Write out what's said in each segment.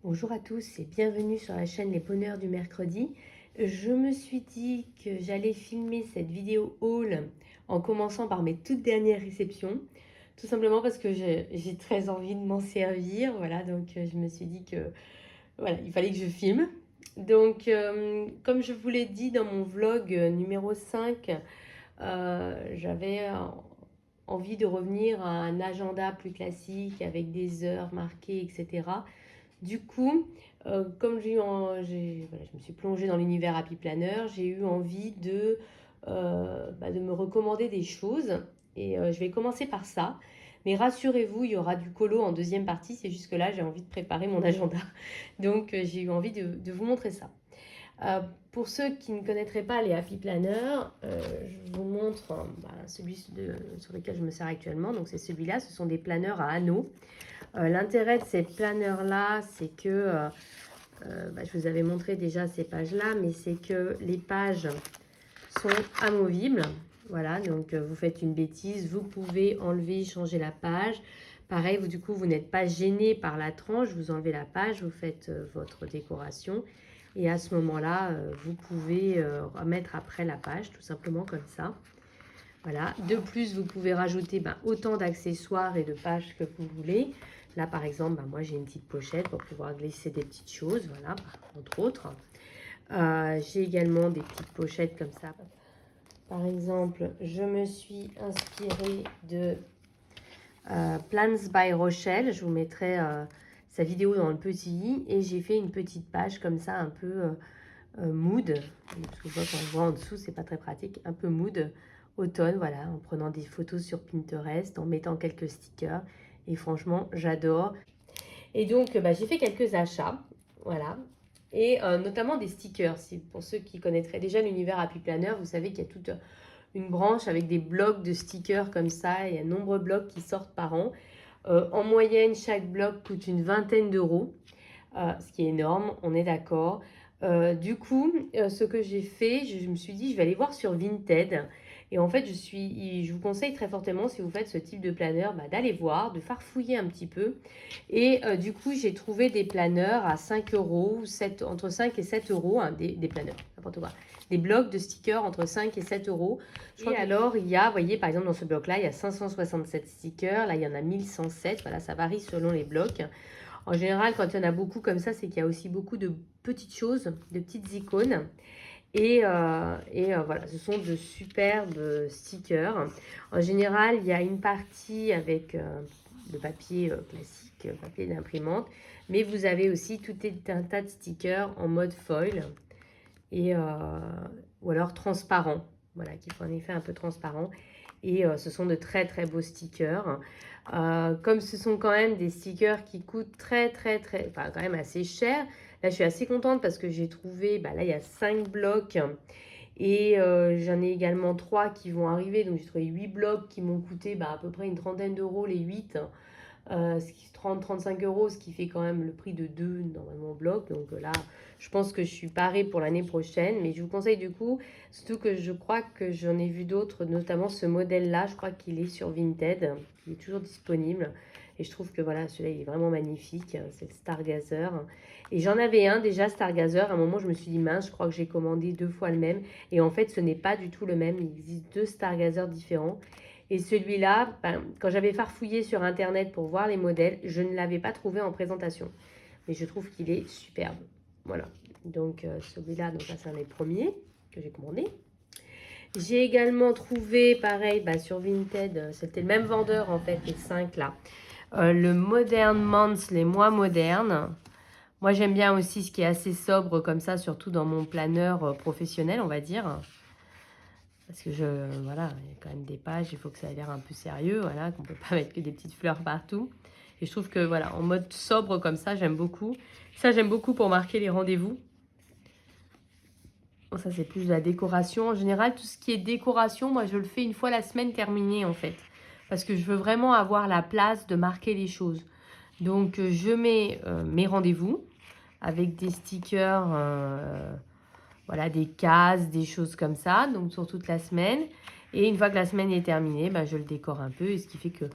Bonjour à tous et bienvenue sur la chaîne Les Bonheurs du mercredi. Je me suis dit que j'allais filmer cette vidéo haul en commençant par mes toutes dernières réceptions. Tout simplement parce que j'ai très envie de m'en servir. Voilà, donc je me suis dit que voilà, il fallait que je filme. Donc, comme je vous l'ai dit dans mon vlog numéro 5, j'avais envie de revenir à un agenda plus classique avec des heures marquées, etc. Du coup, comme voilà, je me suis plongée dans l'univers Happy Planner, j'ai eu envie de me recommander des choses. Et je vais commencer par ça. Mais rassurez-vous, il y aura du colo en deuxième partie. C'est juste que là, j'ai envie de préparer mon agenda. Donc, j'ai eu envie de vous montrer ça. Euh, pour ceux qui ne connaîtraient pas les Happy Planner, je vous montre celui sur lequel je me sers actuellement. Donc, c'est celui-là. Ce sont des planners à anneaux. L'intérêt de ces planners-là, c'est que, je vous avais montré déjà ces pages-là, mais c'est que les pages sont amovibles. Voilà, donc vous faites une bêtise, vous pouvez enlever, changer la page. Pareil, du coup, vous n'êtes pas gêné par la tranche, vous enlevez la page, vous faites votre décoration. Et à ce moment-là, vous pouvez remettre après la page, tout simplement comme ça. Voilà. De plus, vous pouvez rajouter autant d'accessoires et de pages que vous voulez. Là, par exemple, moi, j'ai une petite pochette pour pouvoir glisser des petites choses, voilà, entre autres. J'ai également des petites pochettes comme ça. Par exemple, je me suis inspirée de Plans by Rochelle. Je vous mettrai sa vidéo dans le petit i. Et j'ai fait une petite page comme ça, un peu mood. Parce que quand on voit en dessous, c'est pas très pratique. Un peu mood automne, voilà, en prenant des photos sur Pinterest, en mettant quelques stickers. Et franchement, j'adore. Et donc, j'ai fait quelques achats, voilà. Et notamment des stickers. Pour ceux qui connaîtraient déjà l'univers Happy Planner, vous savez qu'il y a toute une branche avec des blocs de stickers comme ça. Il y a de nombreux blocs qui sortent par an. En moyenne, chaque bloc coûte une vingtaine d'euros, ce qui est énorme, on est d'accord. Du coup, ce que j'ai fait, je me suis dit, je vais aller voir sur Vinted. Et en fait, je vous conseille très fortement, si vous faites ce type de planner, d'aller voir, de farfouiller un petit peu. Et du coup, j'ai trouvé des planners à 5 euros, entre 5 et 7 euros, hein, des planners, n'importe quoi. Des blocs de stickers entre 5 et 7 euros. Et alors, il y a, vous voyez, par exemple, dans ce bloc-là, il y a 567 stickers. Là, il y en a 1107. Voilà, ça varie selon les blocs. En général, quand il y en a beaucoup comme ça, c'est qu'il y a aussi beaucoup de petites choses, de petites icônes. Et voilà, ce sont de superbes stickers. En général, il y a une partie avec le papier classique, papier d'imprimante. Mais vous avez aussi tout un tas de stickers en mode foil et, ou alors transparent. Voilà, qui font un effet un peu transparent. Et ce sont de très très beaux stickers. Comme ce sont quand même des stickers qui coûtent enfin quand même assez cher. Là, je suis assez contente parce que j'ai trouvé, là, il y a 5 blocs et j'en ai également 3 qui vont arriver. Donc, j'ai trouvé 8 blocs qui m'ont coûté à peu près une trentaine d'euros les 8. Ce qui 30-35 euros, ce qui fait quand même le prix de 2 normalement blocs. Donc là, je pense que je suis parée pour l'année prochaine. Mais je vous conseille du coup, surtout que je crois que j'en ai vu d'autres, notamment ce modèle-là. Je crois qu'il est sur Vinted, il est toujours disponible. Et je trouve que voilà, celui-là, il est vraiment magnifique. C'est le Stargazer. Et j'en avais un déjà, Stargazer. À un moment, je me suis dit, mince, je crois que j'ai commandé 2 fois le même. Et en fait, ce n'est pas du tout le même. Il existe 2 Stargazer différents. Et celui-là, quand j'avais farfouillé sur Internet pour voir les modèles, je ne l'avais pas trouvé en présentation. Mais je trouve qu'il est superbe. Voilà. Donc celui-là, ça c'est un des premiers que j'ai commandé. J'ai également trouvé, pareil, sur Vinted, c'était le même vendeur en fait, les 5 là. Le Modern Months, les mois modernes. Moi j'aime bien aussi ce qui est assez sobre comme ça, surtout dans mon planeur professionnel, on va dire. Parce que voilà, il y a quand même des pages, il faut que ça ait l'air un peu sérieux, voilà, qu'on ne peut pas mettre que des petites fleurs partout. Et je trouve que voilà, en mode sobre comme ça, j'aime beaucoup. Ça, j'aime beaucoup pour marquer les rendez-vous. Bon, ça, c'est plus de la décoration. En général, tout ce qui est décoration, moi, je le fais une fois la semaine terminée, en fait. Parce que je veux vraiment avoir la place de marquer les choses. Donc, je mets mes rendez-vous avec des stickers, voilà, des cases, des choses comme ça, donc sur toute la semaine. Et une fois que la semaine est terminée, je le décore un peu, et ce qui fait que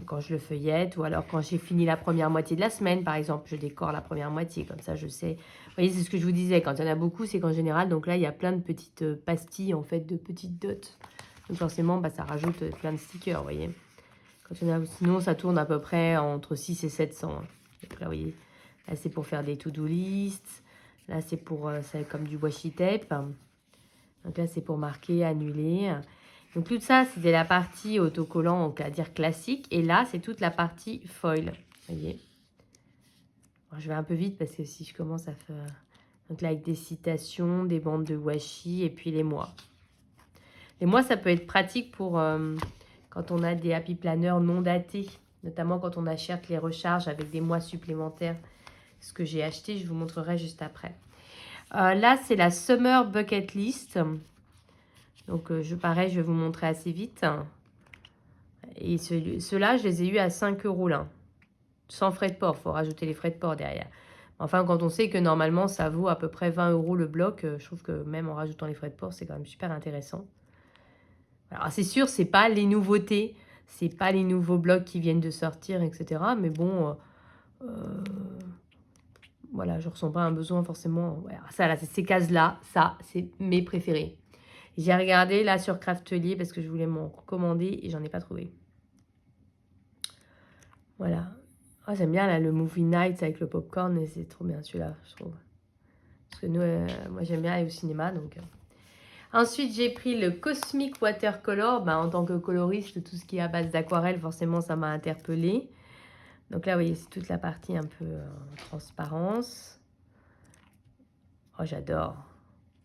quand je le feuillette, ou alors quand j'ai fini la première moitié de la semaine, par exemple, je décore la première moitié, comme ça je sais. Vous voyez, c'est ce que je vous disais, quand il y en a beaucoup, c'est qu'en général, donc là, il y a plein de petites pastilles, en fait, de petites dots. Donc forcément, ça rajoute plein de stickers, vous voyez. Quand il y en a, sinon, ça tourne à peu près entre 6 et 700. Donc là, vous voyez, là, c'est pour faire des to-do list. Là, c'est pour, c'est comme du washi tape. Donc là, c'est pour marquer, annuler. Donc tout ça, c'était la partie autocollant, on va dire classique. Et là, c'est toute la partie foil. Vous voyez. Alors, je vais un peu vite parce que si je commence à faire... Donc là, avec des citations, des bandes de washi et puis les mois. Les mois, ça peut être pratique pour quand on a des happy planners non datés. Notamment quand on achète les recharges avec des mois supplémentaires. Ce que j'ai acheté, je vous montrerai juste après. Là, c'est la Summer Bucket List. Donc, pareil, je vais vous montrer assez vite. Et ceux-là, je les ai eus à 5 € là. Sans frais de port. Il faut rajouter les frais de port derrière. Enfin, quand on sait que normalement, ça vaut à peu près 20 € le bloc, je trouve que même en rajoutant les frais de port, c'est quand même super intéressant. Alors, c'est sûr, c'est pas les nouveautés. C'est pas les nouveaux blocs qui viennent de sortir, etc. Mais bon, voilà, je ressens pas un besoin forcément. Ouais, ça, là, ces cases-là, ça, c'est mes préférés. J'ai regardé là sur Craftelier parce que je voulais m'en commander et j'en ai pas trouvé. Voilà. Oh, j'aime bien là, le Movie Night avec le popcorn et c'est trop bien celui-là, je trouve. Parce que nous, moi j'aime bien aller au cinéma. Donc. Ensuite, j'ai pris le Cosmic Watercolor. En tant que coloriste, tout ce qui est à base d'aquarelle, forcément, ça m'a interpellée. Donc là, vous voyez, c'est toute la partie un peu transparence. Oh, j'adore.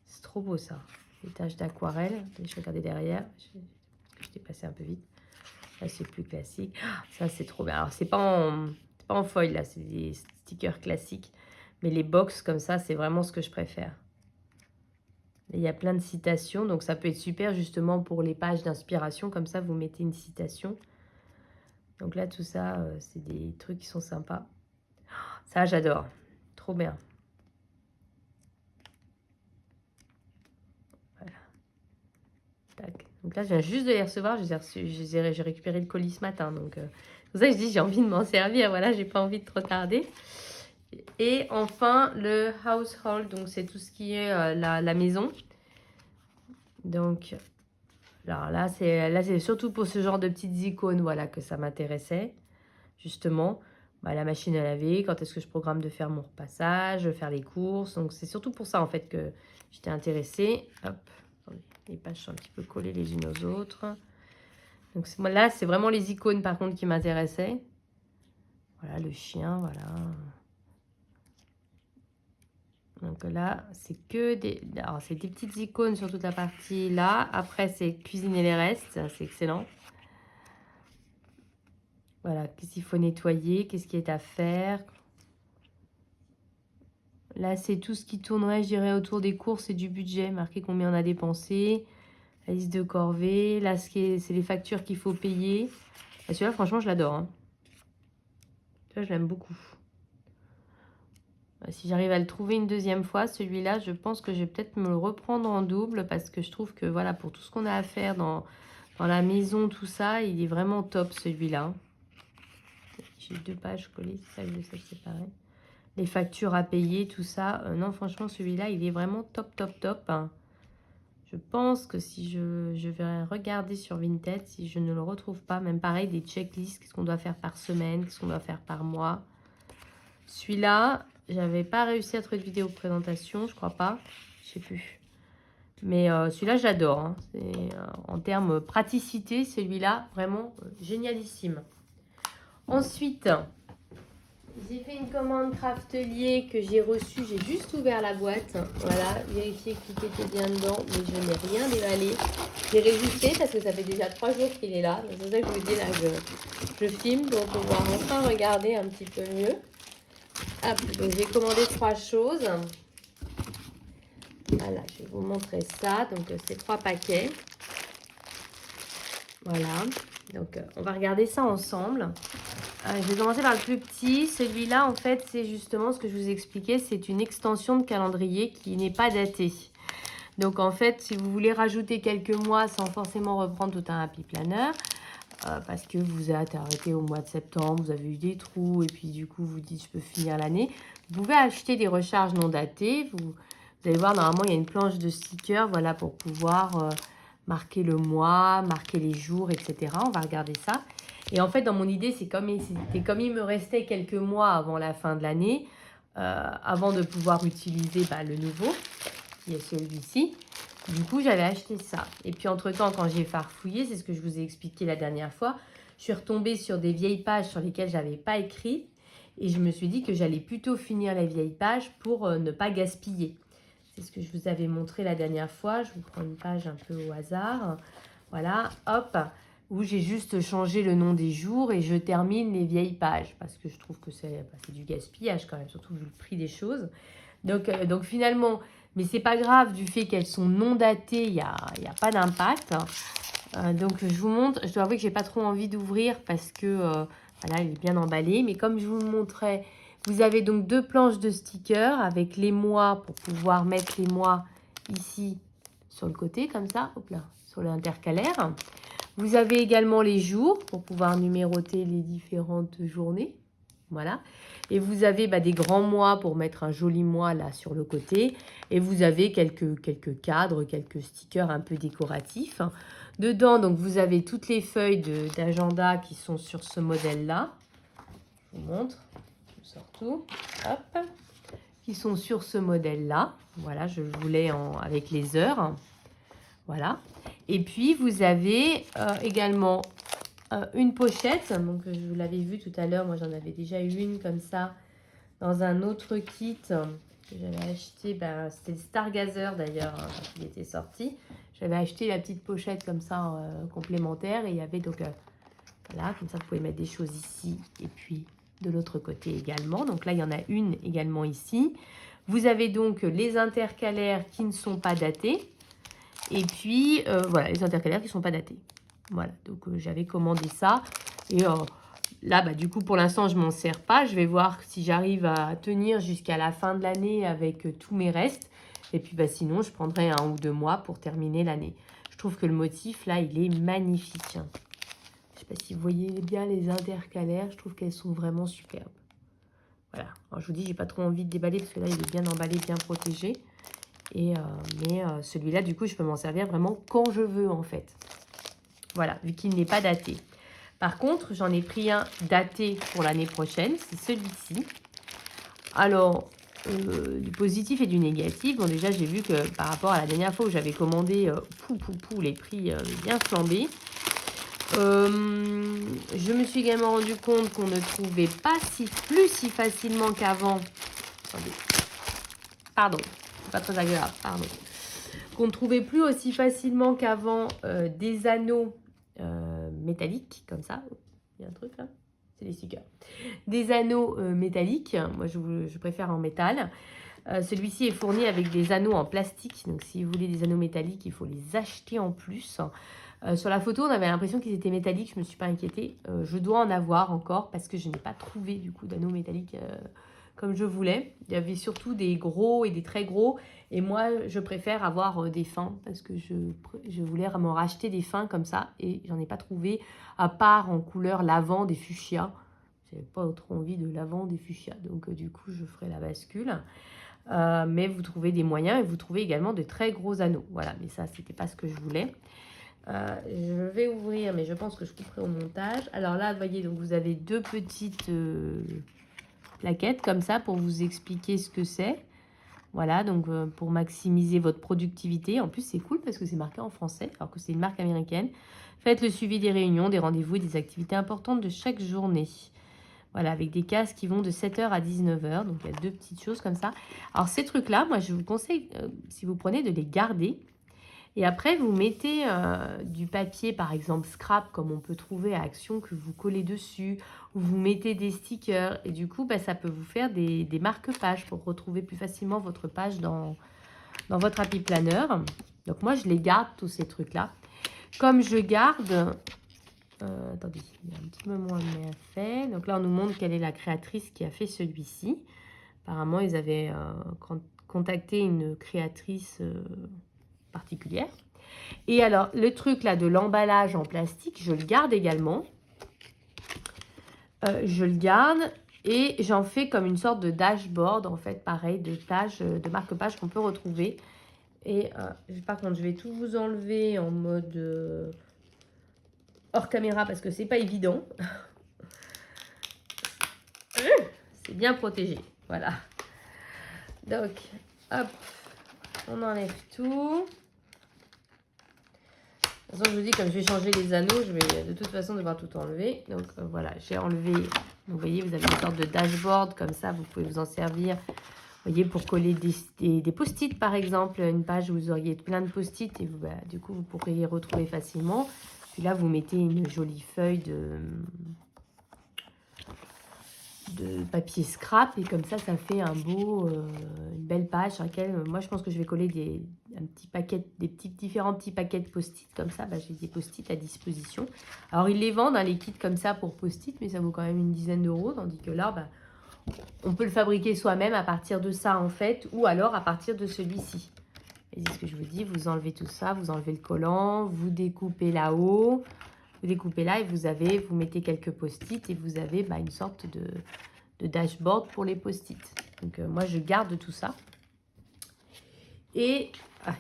C'est trop beau ça. Les taches d'aquarelle. Je vais regarder derrière. Je t'ai passé un peu vite. Là, c'est plus classique. Ça, c'est trop bien. Alors, c'est pas en foil, là. C'est des stickers classiques. Mais les box comme ça, c'est vraiment ce que je préfère. Et il y a plein de citations. Donc, ça peut être super, justement, pour les pages d'inspiration. Comme ça, vous mettez une citation. Donc là, tout ça, c'est des trucs qui sont sympas. Ça, j'adore. Trop bien. Voilà. Tac. Donc là, je viens juste de les recevoir. J'ai récupéré le colis ce matin. Donc, c'est pour ça que je dis j'ai envie de m'en servir. Voilà, j'ai pas envie de trop tarder. Et enfin, le household. Donc, c'est tout ce qui est la maison. Donc, alors là, c'est surtout pour ce genre de petites icônes, voilà, que ça m'intéressait. Justement, la machine à laver, quand est-ce que je programme de faire mon repassage, faire les courses. Donc, c'est surtout pour ça, en fait, que j'étais intéressée. Hop. Les pages sont un petit peu collées les unes aux autres. Donc là, c'est vraiment les icônes par contre qui m'intéressaient. Voilà, le chien, voilà. Donc là, c'est que des... Alors, c'est des petites icônes sur toute la partie là. Après, c'est cuisiner les restes. C'est excellent. Voilà, qu'est-ce qu'il faut nettoyer, qu'est-ce qui est à faire. Là, c'est tout ce qui tournerait, je dirais, autour des courses et du budget. Marquer combien on a dépensé. La liste de corvées. Là, c'est les factures qu'il faut payer. Celui-là, franchement, je l'adore. Hein. Celui-là, je l'aime beaucoup. Si j'arrive à le trouver une deuxième fois, celui-là, je pense que je vais peut-être me le reprendre en double parce que je trouve que, voilà, pour tout ce qu'on a à faire dans la maison, tout ça, il est vraiment top, celui-là. J'ai 2 pages collées, c'est ça que je sais séparer. Les factures à payer, tout ça. Non, franchement, celui-là, il est vraiment top, top, top. Hein. Je pense que si je vais regarder sur Vinted, si je ne le retrouve pas, même pareil, des checklists, qu'est-ce qu'on doit faire par semaine, qu'est-ce qu'on doit faire par mois. Celui-là, j'avais pas réussi à trouver de vidéo de présentation, je crois pas. Je sais plus. Mais celui-là, j'adore. Hein. En termes praticité, celui-là, vraiment génialissime. Ensuite, j'ai fait une commande Craftelier que j'ai reçue. J'ai juste ouvert la boîte. Voilà, vérifier que tout était bien dedans. Mais je n'ai rien déballé. J'ai résisté parce que ça fait déjà 3 jours qu'il est là. C'est pour ça que je vous dis là que je filme pour pouvoir enfin regarder un petit peu mieux. Hop, donc j'ai commandé 3 choses. Voilà, je vais vous montrer ça. Donc, c'est 3 paquets. Voilà. Donc, on va regarder ça ensemble. Je vais commencer par le plus petit. Celui-là, en fait, c'est justement ce que je vous expliquais. C'est une extension de calendrier qui n'est pas datée. Donc, en fait, si vous voulez rajouter quelques mois sans forcément reprendre tout un happy planner, parce que vous êtes arrêté au mois de septembre, vous avez eu des trous et puis du coup vous dites je peux finir l'année. Vous pouvez acheter des recharges non datées. Vous allez voir, normalement il y a une planche de stickers, voilà, pour pouvoir marquer le mois, marquer les jours, etc. On va regarder ça. Et en fait, dans mon idée, c'est comme il me restait quelques mois avant la fin de l'année, avant de pouvoir utiliser le nouveau, qui est celui-ci. Du coup, j'avais acheté ça. Et puis, entre-temps, quand j'ai farfouillé, c'est ce que je vous ai expliqué la dernière fois, je suis retombée sur des vieilles pages sur lesquelles je n'avais pas écrit. Et je me suis dit que j'allais plutôt finir les vieilles pages pour ne pas gaspiller. C'est ce que je vous avais montré la dernière fois. Je vous prends une page un peu au hasard. Voilà, hop, où j'ai juste changé le nom des jours et je termine les vieilles pages. Parce que je trouve que c'est du gaspillage quand même, surtout vu le prix des choses. Donc finalement, mais c'est pas grave, du fait qu'elles sont non datées, il y a pas d'impact. Donc je vous montre, je dois avouer que j'ai pas trop envie d'ouvrir parce que voilà, il est bien emballé. Mais comme je vous le montrais, vous avez donc 2 planches de stickers avec les mois pour pouvoir mettre les mois ici sur le côté comme ça, hop là, sur l'intercalaire. Vous avez également les jours pour pouvoir numéroter les différentes journées. Voilà. Et vous avez des grands mois pour mettre un joli mois là sur le côté. Et vous avez quelques cadres, quelques stickers un peu décoratifs. Dedans, donc, vous avez toutes les feuilles d'agenda qui sont sur ce modèle-là. Je vous montre. Je sors tout. Hop. Qui sont sur ce modèle-là. Voilà, je voulais avec les heures. Voilà. Et puis, vous avez également une pochette. Donc, je vous l'avais vu tout à l'heure. Moi, j'en avais déjà eu une comme ça dans un autre kit que j'avais acheté. C'était le Stargazer d'ailleurs, quand il était sorti. J'avais acheté la petite pochette comme ça complémentaire. Et il y avait donc, voilà, comme ça, vous pouvez mettre des choses ici et puis de l'autre côté également. Donc là, il y en a une également ici. Vous avez donc les intercalaires qui ne sont pas datés. Et puis, voilà, les intercalaires qui ne sont pas datés. Voilà, donc j'avais commandé ça. Et là, du coup, pour l'instant, je ne m'en sers pas. Je vais voir si j'arrive à tenir jusqu'à la fin de l'année avec tous mes restes. Et puis, sinon, je prendrai 1 ou 2 mois pour terminer l'année. Je trouve que le motif, là, il est magnifique. Je ne sais pas si vous voyez bien les intercalaires. Je trouve qu'elles sont vraiment superbes. Voilà. Alors, je vous dis, j'ai pas trop envie de déballer parce que là, il est bien emballé, bien protégé. Mais celui-là, du coup, je peux m'en servir vraiment quand je veux, en fait. Voilà, vu qu'il n'est pas daté. Par contre, j'en ai pris un daté pour l'année prochaine. C'est celui-ci. Alors, du positif et du négatif. Bon, déjà, j'ai vu que par rapport à la dernière fois où j'avais commandé, les prix bien flambés. Je me suis également rendu compte qu'on ne trouvait pas plus si facilement qu'avant. Attendez. Pardon. Pas très agréable, pardon. Qu'on ne trouvait plus aussi facilement qu'avant des anneaux métalliques, comme ça. Il y a un truc là, c'est des stickers. Des anneaux métalliques, moi je préfère en métal. Celui-ci est fourni avec des anneaux en plastique, donc si vous voulez des anneaux métalliques, il faut les acheter en plus. Sur la photo, on avait l'impression qu'ils étaient métalliques, je ne me suis pas inquiétée. Je dois en avoir encore parce que je n'ai pas trouvé du coup d'anneaux métalliques comme je voulais. Il y avait surtout des gros et des très gros. Et moi, je préfère avoir des fins parce que je voulais m'en racheter des fins comme ça. Et j'en ai pas trouvé, à part en couleur lavande et fuchsia. J'avais pas trop envie de lavande et fuchsia. Donc, du coup, je ferai la bascule. Mais vous trouvez des moyens et vous trouvez également de très gros anneaux. Voilà, mais ça, c'était pas ce que je voulais. Je vais ouvrir, mais je pense que je couperai au montage. Alors là, vous voyez, donc vous avez 2 petites plaquettes comme ça pour vous expliquer ce que c'est. Voilà, donc pour maximiser votre productivité. En plus, c'est cool parce que c'est marqué en français, alors que c'est une marque américaine. Faites le suivi des réunions, des rendez-vous et des activités importantes de chaque journée. Voilà, avec des cases qui vont de 7h à 19h. Donc, il y a 2 petites choses comme ça. Alors, ces trucs-là, moi, je vous conseille, si vous prenez, de les garder. Et après, vous mettez du papier, par exemple scrap, comme on peut trouver à Action, que vous collez dessus, ou vous mettez des stickers. Et du coup, ça peut vous faire des marque-pages pour retrouver plus facilement votre page dans votre Happy Planner. Donc moi, je les garde, tous ces trucs-là. Comme je garde... attendez, il y a un petit moment à fait. Donc là, on nous montre quelle est la créatrice qui a fait celui-ci. Apparemment, ils avaient contacté une créatrice... particulière. Et alors, le truc là de l'emballage en plastique, je le garde également. Je le garde et j'en fais comme une sorte de dashboard, en fait, pareil, de pages, de marque-pages qu'on peut retrouver. Et par contre, je vais tout vous enlever en mode hors caméra parce que c'est pas évident. C'est bien protégé, voilà. Donc, hop, on enlève tout. De toute façon, je vous dis, comme je vais changer les anneaux, je vais de toute façon devoir tout enlever. Donc voilà, j'ai enlevé. Donc, vous voyez, vous avez une sorte de dashboard comme ça, vous pouvez vous en servir. Vous voyez, pour coller des post-it par exemple, une page où vous auriez plein de post-it et vous, bah, du coup, vous pourriez les retrouver facilement. Puis là, vous mettez une jolie feuille de papier scrap et comme ça fait un beau, une belle page sur laquelle moi je pense que je vais coller des différents petits paquets de post-it comme ça. Bah, j'ai des post-it à disposition. Alors ils les vendent les kits comme ça pour post-it, mais ça vaut quand même une dizaine d'euros, tandis que là bah, on peut le fabriquer soi-même à partir de ça en fait, ou alors à partir de celui-ci. Et c'est ce que je vous dis, vous enlevez tout ça, vous enlevez le collant, vous découpez là-haut. Vous découpez là et vous mettez quelques post-it et vous avez bah, une sorte de dashboard pour les post-it. Donc moi je garde tout ça. Et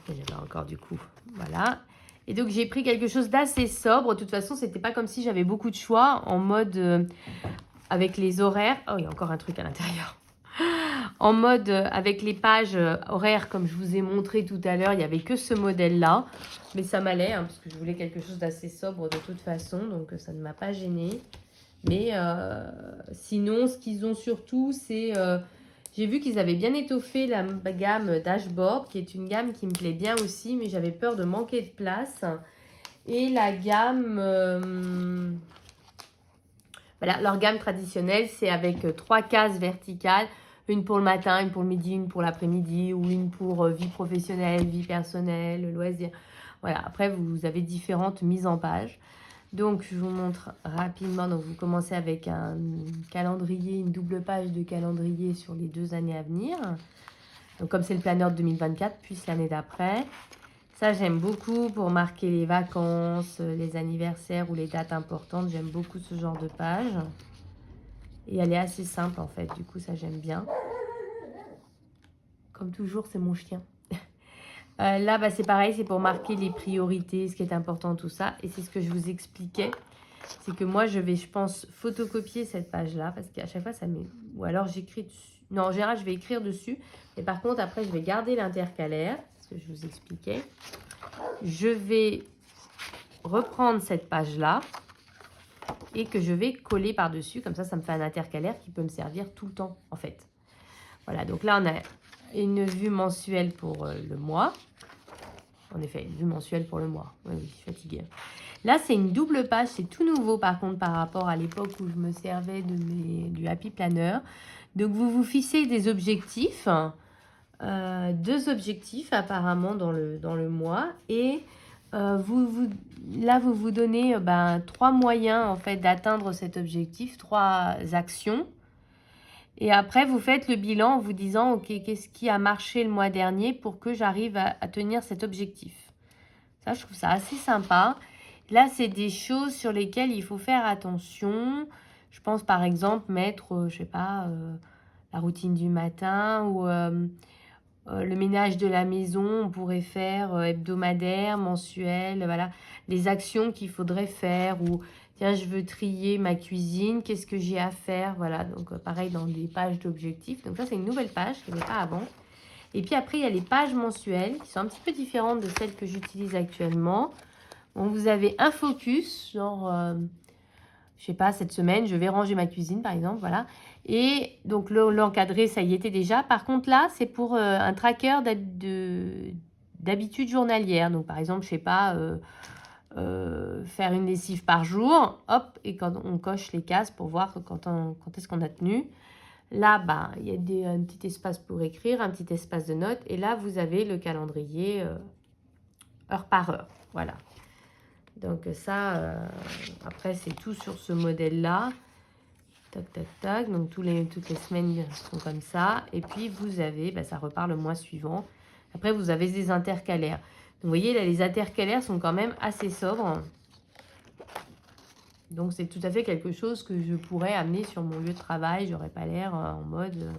il y en avait encore du coup, voilà. Et donc j'ai pris quelque chose d'assez sobre. De toute façon, c'était pas comme si j'avais beaucoup de choix en mode avec les horaires. Oh, il y a encore un truc à l'intérieur. En mode avec les pages horaires comme je vous ai montré tout à l'heure, il n'y avait que ce modèle-là. Mais ça m'allait parce que je voulais quelque chose d'assez sobre de toute façon. Donc ça ne m'a pas gênée. Mais sinon, ce qu'ils ont surtout, c'est... j'ai vu qu'ils avaient bien étoffé la gamme Dashboard, qui est une gamme qui me plaît bien aussi, mais j'avais peur de manquer de place. Et la gamme... voilà, leur gamme traditionnelle, c'est avec 3 cases verticales. Une pour le matin, une pour le midi, une pour l'après-midi, ou une pour vie professionnelle, vie personnelle, loisirs. Voilà, après, vous avez différentes mises en page. Donc, je vous montre rapidement. Donc, vous commencez avec un calendrier, une double page de calendrier sur les 2 années à venir. Donc, comme c'est le planeur de 2024, puis l'année d'après. Ça, j'aime beaucoup pour marquer les vacances, les anniversaires ou les dates importantes. J'aime beaucoup ce genre de page. Et elle est assez simple, en fait. Du coup, ça, j'aime bien. Comme toujours, c'est mon chien. Là, bah, c'est pareil. C'est pour marquer les priorités, ce qui est important, tout ça. Et c'est ce que je vous expliquais. C'est que moi, je pense, photocopier cette page-là. Parce qu'à chaque fois, ça met... Ou alors, j'écris dessus. Non, en général, je vais écrire dessus. Et par contre, après, je vais garder l'intercalaire. Ce que je vous expliquais. Je vais reprendre cette page-là. Et que je vais coller par-dessus. Comme ça me fait un intercalaire qui peut me servir tout le temps, en fait. Voilà, donc là, on a une vue mensuelle pour le mois. En effet, une vue mensuelle pour le mois. Oui, je suis fatiguée. Là, c'est une double page. C'est tout nouveau, par contre, par rapport à l'époque où je me servais du Happy Planner. Donc, vous vous fixez des objectifs. 2 objectifs, apparemment, dans le mois. Et... là, vous vous donnez 3 moyens en fait d'atteindre cet objectif, 3 actions. Et après, vous faites le bilan en vous disant, ok, qu'est-ce qui a marché le mois dernier pour que j'arrive à tenir cet objectif. Ça, je trouve ça assez sympa. Là, c'est des choses sur lesquelles il faut faire attention. Je pense par exemple mettre, je sais pas, la routine du matin ou... le ménage de la maison, on pourrait faire hebdomadaire, mensuel, voilà, les actions qu'il faudrait faire ou tiens, je veux trier ma cuisine, qu'est-ce que j'ai à faire, voilà, donc pareil dans des pages d'objectifs. Donc ça, c'est une nouvelle page qu'il n'y avait pas avant. Et puis après, il y a les pages mensuelles qui sont un petit peu différentes de celles que j'utilise actuellement. Bon, vous avez un focus, genre, je sais pas, cette semaine, je vais ranger ma cuisine, par exemple, voilà. Et donc, l'encadré, ça y était déjà. Par contre, là, c'est pour un tracker d'habitude journalière. Donc, par exemple, je sais pas, faire une lessive par jour. Hop, et quand on coche les cases pour voir quand est-ce qu'on a tenu. Là, bah, il y a un petit espace pour écrire, un petit espace de notes. Et là, vous avez le calendrier heure par heure. Voilà. Donc ça, après, c'est tout sur ce modèle-là. Tac, tac, tac. Donc, toutes les semaines sont comme ça. Et puis, vous avez, ça repart le mois suivant. Après, vous avez des intercalaires. Vous voyez, là, les intercalaires sont quand même assez sobres. Donc, c'est tout à fait quelque chose que je pourrais amener sur mon lieu de travail. J'aurais pas l'air en mode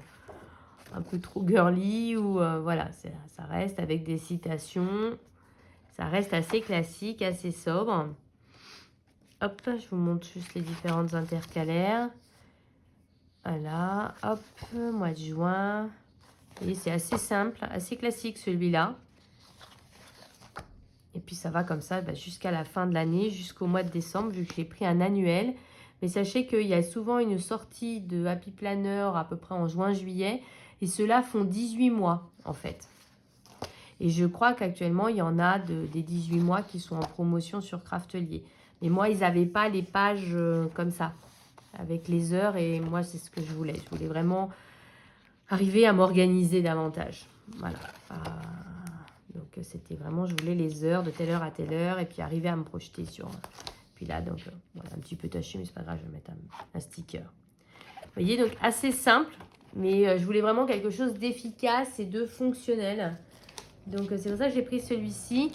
un peu trop girly ou voilà, ça reste avec des citations. Ça reste assez classique, assez sobre. Hop, je vous montre juste les différentes intercalaires. Voilà, hop, mois de juin. Vous voyez, c'est assez simple, assez classique celui-là. Et puis ça va comme ça jusqu'à la fin de l'année, jusqu'au mois de décembre, vu que j'ai pris un annuel. Mais sachez qu'il y a souvent une sortie de Happy Planner à peu près en juin-juillet. Et ceux-là font 18 mois en fait. Et je crois qu'actuellement, il y en a des 18 mois qui sont en promotion sur Craftelier. Mais moi, ils n'avaient pas les pages comme ça, avec les heures. Et moi, c'est ce que je voulais. Je voulais vraiment arriver à m'organiser davantage. Voilà. Donc, c'était vraiment, je voulais les heures de telle heure à telle heure. Et puis, arriver à me projeter sur... Puis là, donc, voilà, un petit peu taché, mais c'est pas grave, je vais mettre un sticker. Vous voyez, donc, assez simple. Mais je voulais vraiment quelque chose d'efficace et de fonctionnel. Donc, c'est pour ça que j'ai pris celui-ci.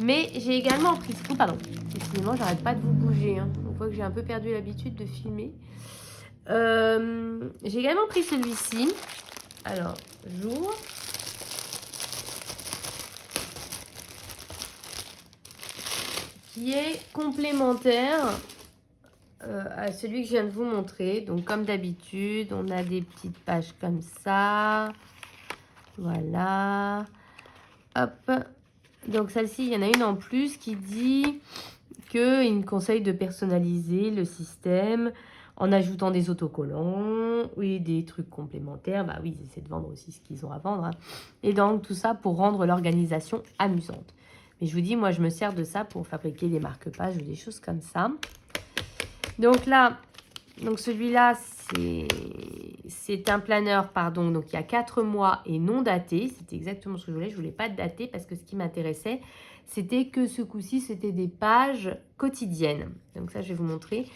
Mais j'ai également pris... Oh, pardon. Excusez-moi, j'arrête pas de vous bouger. Hein. On voit que j'ai un peu perdu l'habitude de filmer. J'ai également pris celui-ci. Alors, j'ouvre. Qui est complémentaire à celui que je viens de vous montrer. Donc, comme d'habitude, on a des petites pages comme ça. Voilà. Hop. Donc, celle-ci, il y en a une en plus qui dit qu'il me conseille de personnaliser le système en ajoutant des autocollants et des trucs complémentaires. Bah oui, ils essaient de vendre aussi ce qu'ils ont à vendre. Hein. Et donc, tout ça pour rendre l'organisation amusante. Mais je vous dis, moi, je me sers de ça pour fabriquer des marque-pages ou des choses comme ça. Donc là, donc celui-là, c'est un planeur, pardon, donc il y a 4 mois et non daté. C'était exactement ce que je voulais. Je ne voulais pas de daté parce que ce qui m'intéressait, c'était que ce coup-ci, c'était des pages quotidiennes. Donc ça, je vais vous montrer.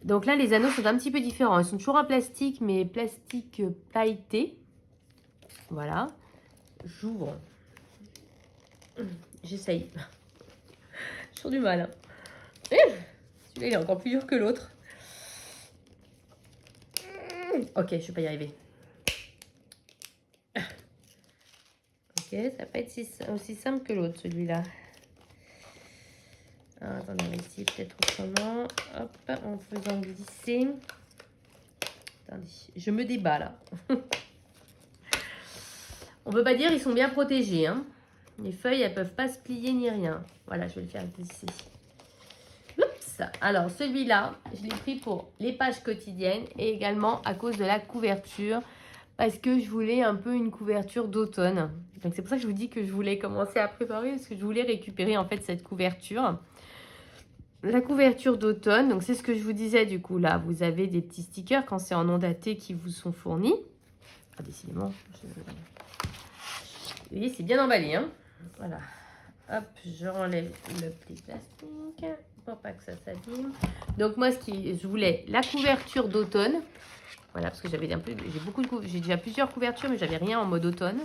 Donc là, les anneaux sont un petit peu différents. Ils sont toujours en plastique, mais plastique pailleté. Voilà. J'ouvre. J'essaye. J'ai toujours du mal. Hein. Celui-là, il est encore plus dur que l'autre. Ok, je ne vais pas y arriver. Ok, ça va pas être aussi simple que l'autre, celui-là. Attendez, on va essayer peut-être autrement. Hop, en faisant glisser. Attendez, je me débat là. On ne peut pas dire ils sont bien protégés. Hein. Les feuilles, elles ne peuvent pas se plier ni rien. Voilà, je vais le faire glisser. Oups. Alors, celui-là, je l'ai pris pour les pages quotidiennes et également à cause de la couverture. Parce que je voulais un peu une couverture d'automne. Donc, c'est pour ça que je vous dis que je voulais commencer à préparer. Parce que je voulais récupérer en fait cette couverture. La couverture d'automne. Donc, c'est ce que je vous disais du coup. Là, vous avez des petits stickers quand c'est en non daté qui vous sont fournis. Ah, décidément. Vous voyez, c'est bien emballé. Hein. Voilà. Hop, je renlève le petit plastique pour pas que ça s'abîme. Donc moi, je voulais la couverture d'automne. Voilà, parce que j'avais j'ai déjà plusieurs couvertures, mais j'avais rien en mode automne.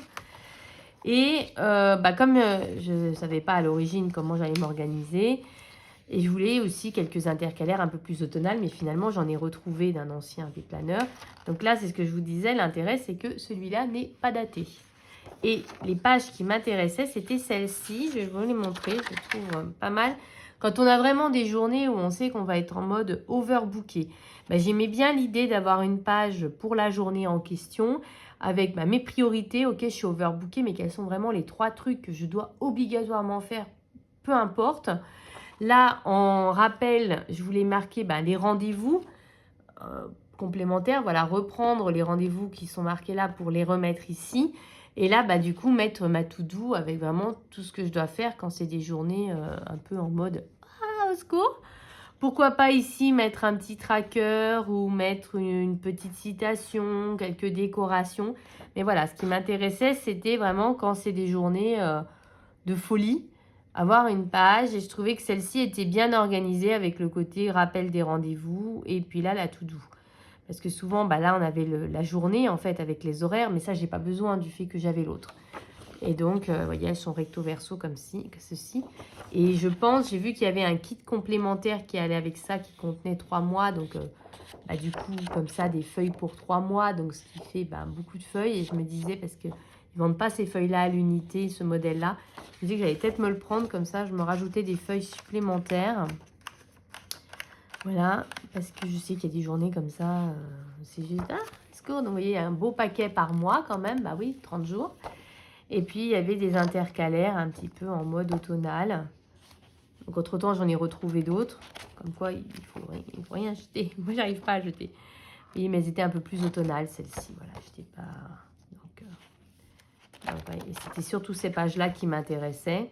Et comme je ne savais pas à l'origine comment j'allais m'organiser, et je voulais aussi quelques intercalaires un peu plus automnales, mais finalement, j'en ai retrouvé d'un ancien Happy Planner. Donc là, c'est ce que je vous disais, l'intérêt, c'est que celui-là n'est pas daté. Et les pages qui m'intéressaient, c'était celles-ci. Je vais vous les montrer, je les trouve pas mal. Quand on a vraiment des journées où on sait qu'on va être en mode overbooké, j'aimais bien l'idée d'avoir une page pour la journée en question avec mes priorités. Ok, je suis overbooké, mais quels sont vraiment les 3 trucs que je dois obligatoirement faire, peu importe. Là, en rappel, je voulais marquer les rendez-vous complémentaires. Voilà, reprendre les rendez-vous qui sont marqués là pour les remettre ici. Et là, du coup, mettre ma to-do avec vraiment tout ce que je dois faire quand c'est des journées un peu en mode « Ah, au secours !» Pourquoi pas ici mettre un petit tracker ou mettre une petite citation, quelques décorations. Mais voilà, ce qui m'intéressait, c'était vraiment quand c'est des journées de folie, avoir une page. Et je trouvais que celle-ci était bien organisée avec le côté rappel des rendez-vous et puis là, la to-do. Parce que souvent, là, on avait la journée, en fait, avec les horaires. Mais ça, j'ai pas besoin du fait que j'avais l'autre. Et donc, vous voyez, elles sont recto verso comme ceci. Et je pense, j'ai vu qu'il y avait un kit complémentaire qui allait avec ça, qui contenait 3 mois. Donc, du coup, comme ça, des feuilles pour 3 mois. Donc, ce qui fait beaucoup de feuilles. Et je me disais, parce qu'ils ne vendent pas ces feuilles-là à l'unité, ce modèle-là, je me disais que j'allais peut-être me le prendre. Comme ça, je me rajoutais des feuilles supplémentaires. Voilà, parce que je sais qu'il y a des journées comme ça, c'est juste, let's go. Donc, vous voyez, un beau paquet par mois quand même, bah oui, 30 jours. Et puis, il y avait des intercalaires un petit peu en mode automnal. Donc, entre-temps, j'en ai retrouvé d'autres. Comme quoi, il faut rien jeter. Moi, j'arrive pas à jeter. Oui, mais elles étaient un peu plus automnales, celles-ci. Voilà, j'étais pas... Donc, ouais, et c'était surtout ces pages-là qui m'intéressaient.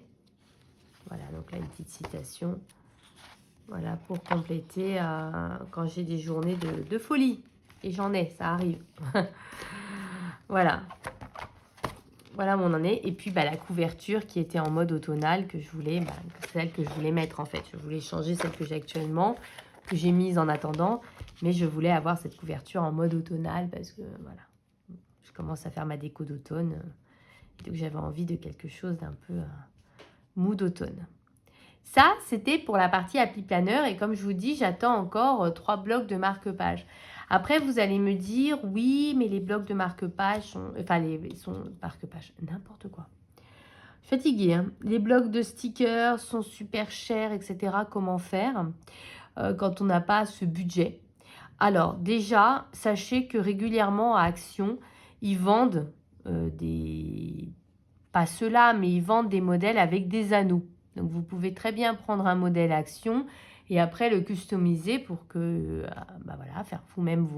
Voilà, donc là, une petite citation. Voilà, pour compléter quand j'ai des journées de folie. Et j'en ai, ça arrive. Voilà. Voilà où on en est. Et puis, la couverture qui était en mode automnal que je voulais, celle que je voulais mettre en fait. Je voulais changer celle que j'ai actuellement, que j'ai mise en attendant. Mais je voulais avoir cette couverture en mode automnal parce que, voilà, je commence à faire ma déco d'automne. Donc, j'avais envie de quelque chose d'un peu mou d'automne. Ça, c'était pour la partie appli planeur. Et comme je vous dis, j'attends encore 3 blocs de marque-page. Après, vous allez me dire, oui, mais les blocs de marque-page sont... Enfin, sont marque-page, n'importe quoi. Je suis fatiguée, hein. Les blocs de stickers sont super chers, etc. Comment faire quand on n'a pas ce budget? Alors, déjà, sachez que régulièrement à Action, ils vendent des... Pas ceux-là, mais ils vendent des modèles avec des anneaux. Donc, vous pouvez très bien prendre un modèle Action et après le customiser pour que, voilà, faire vous-même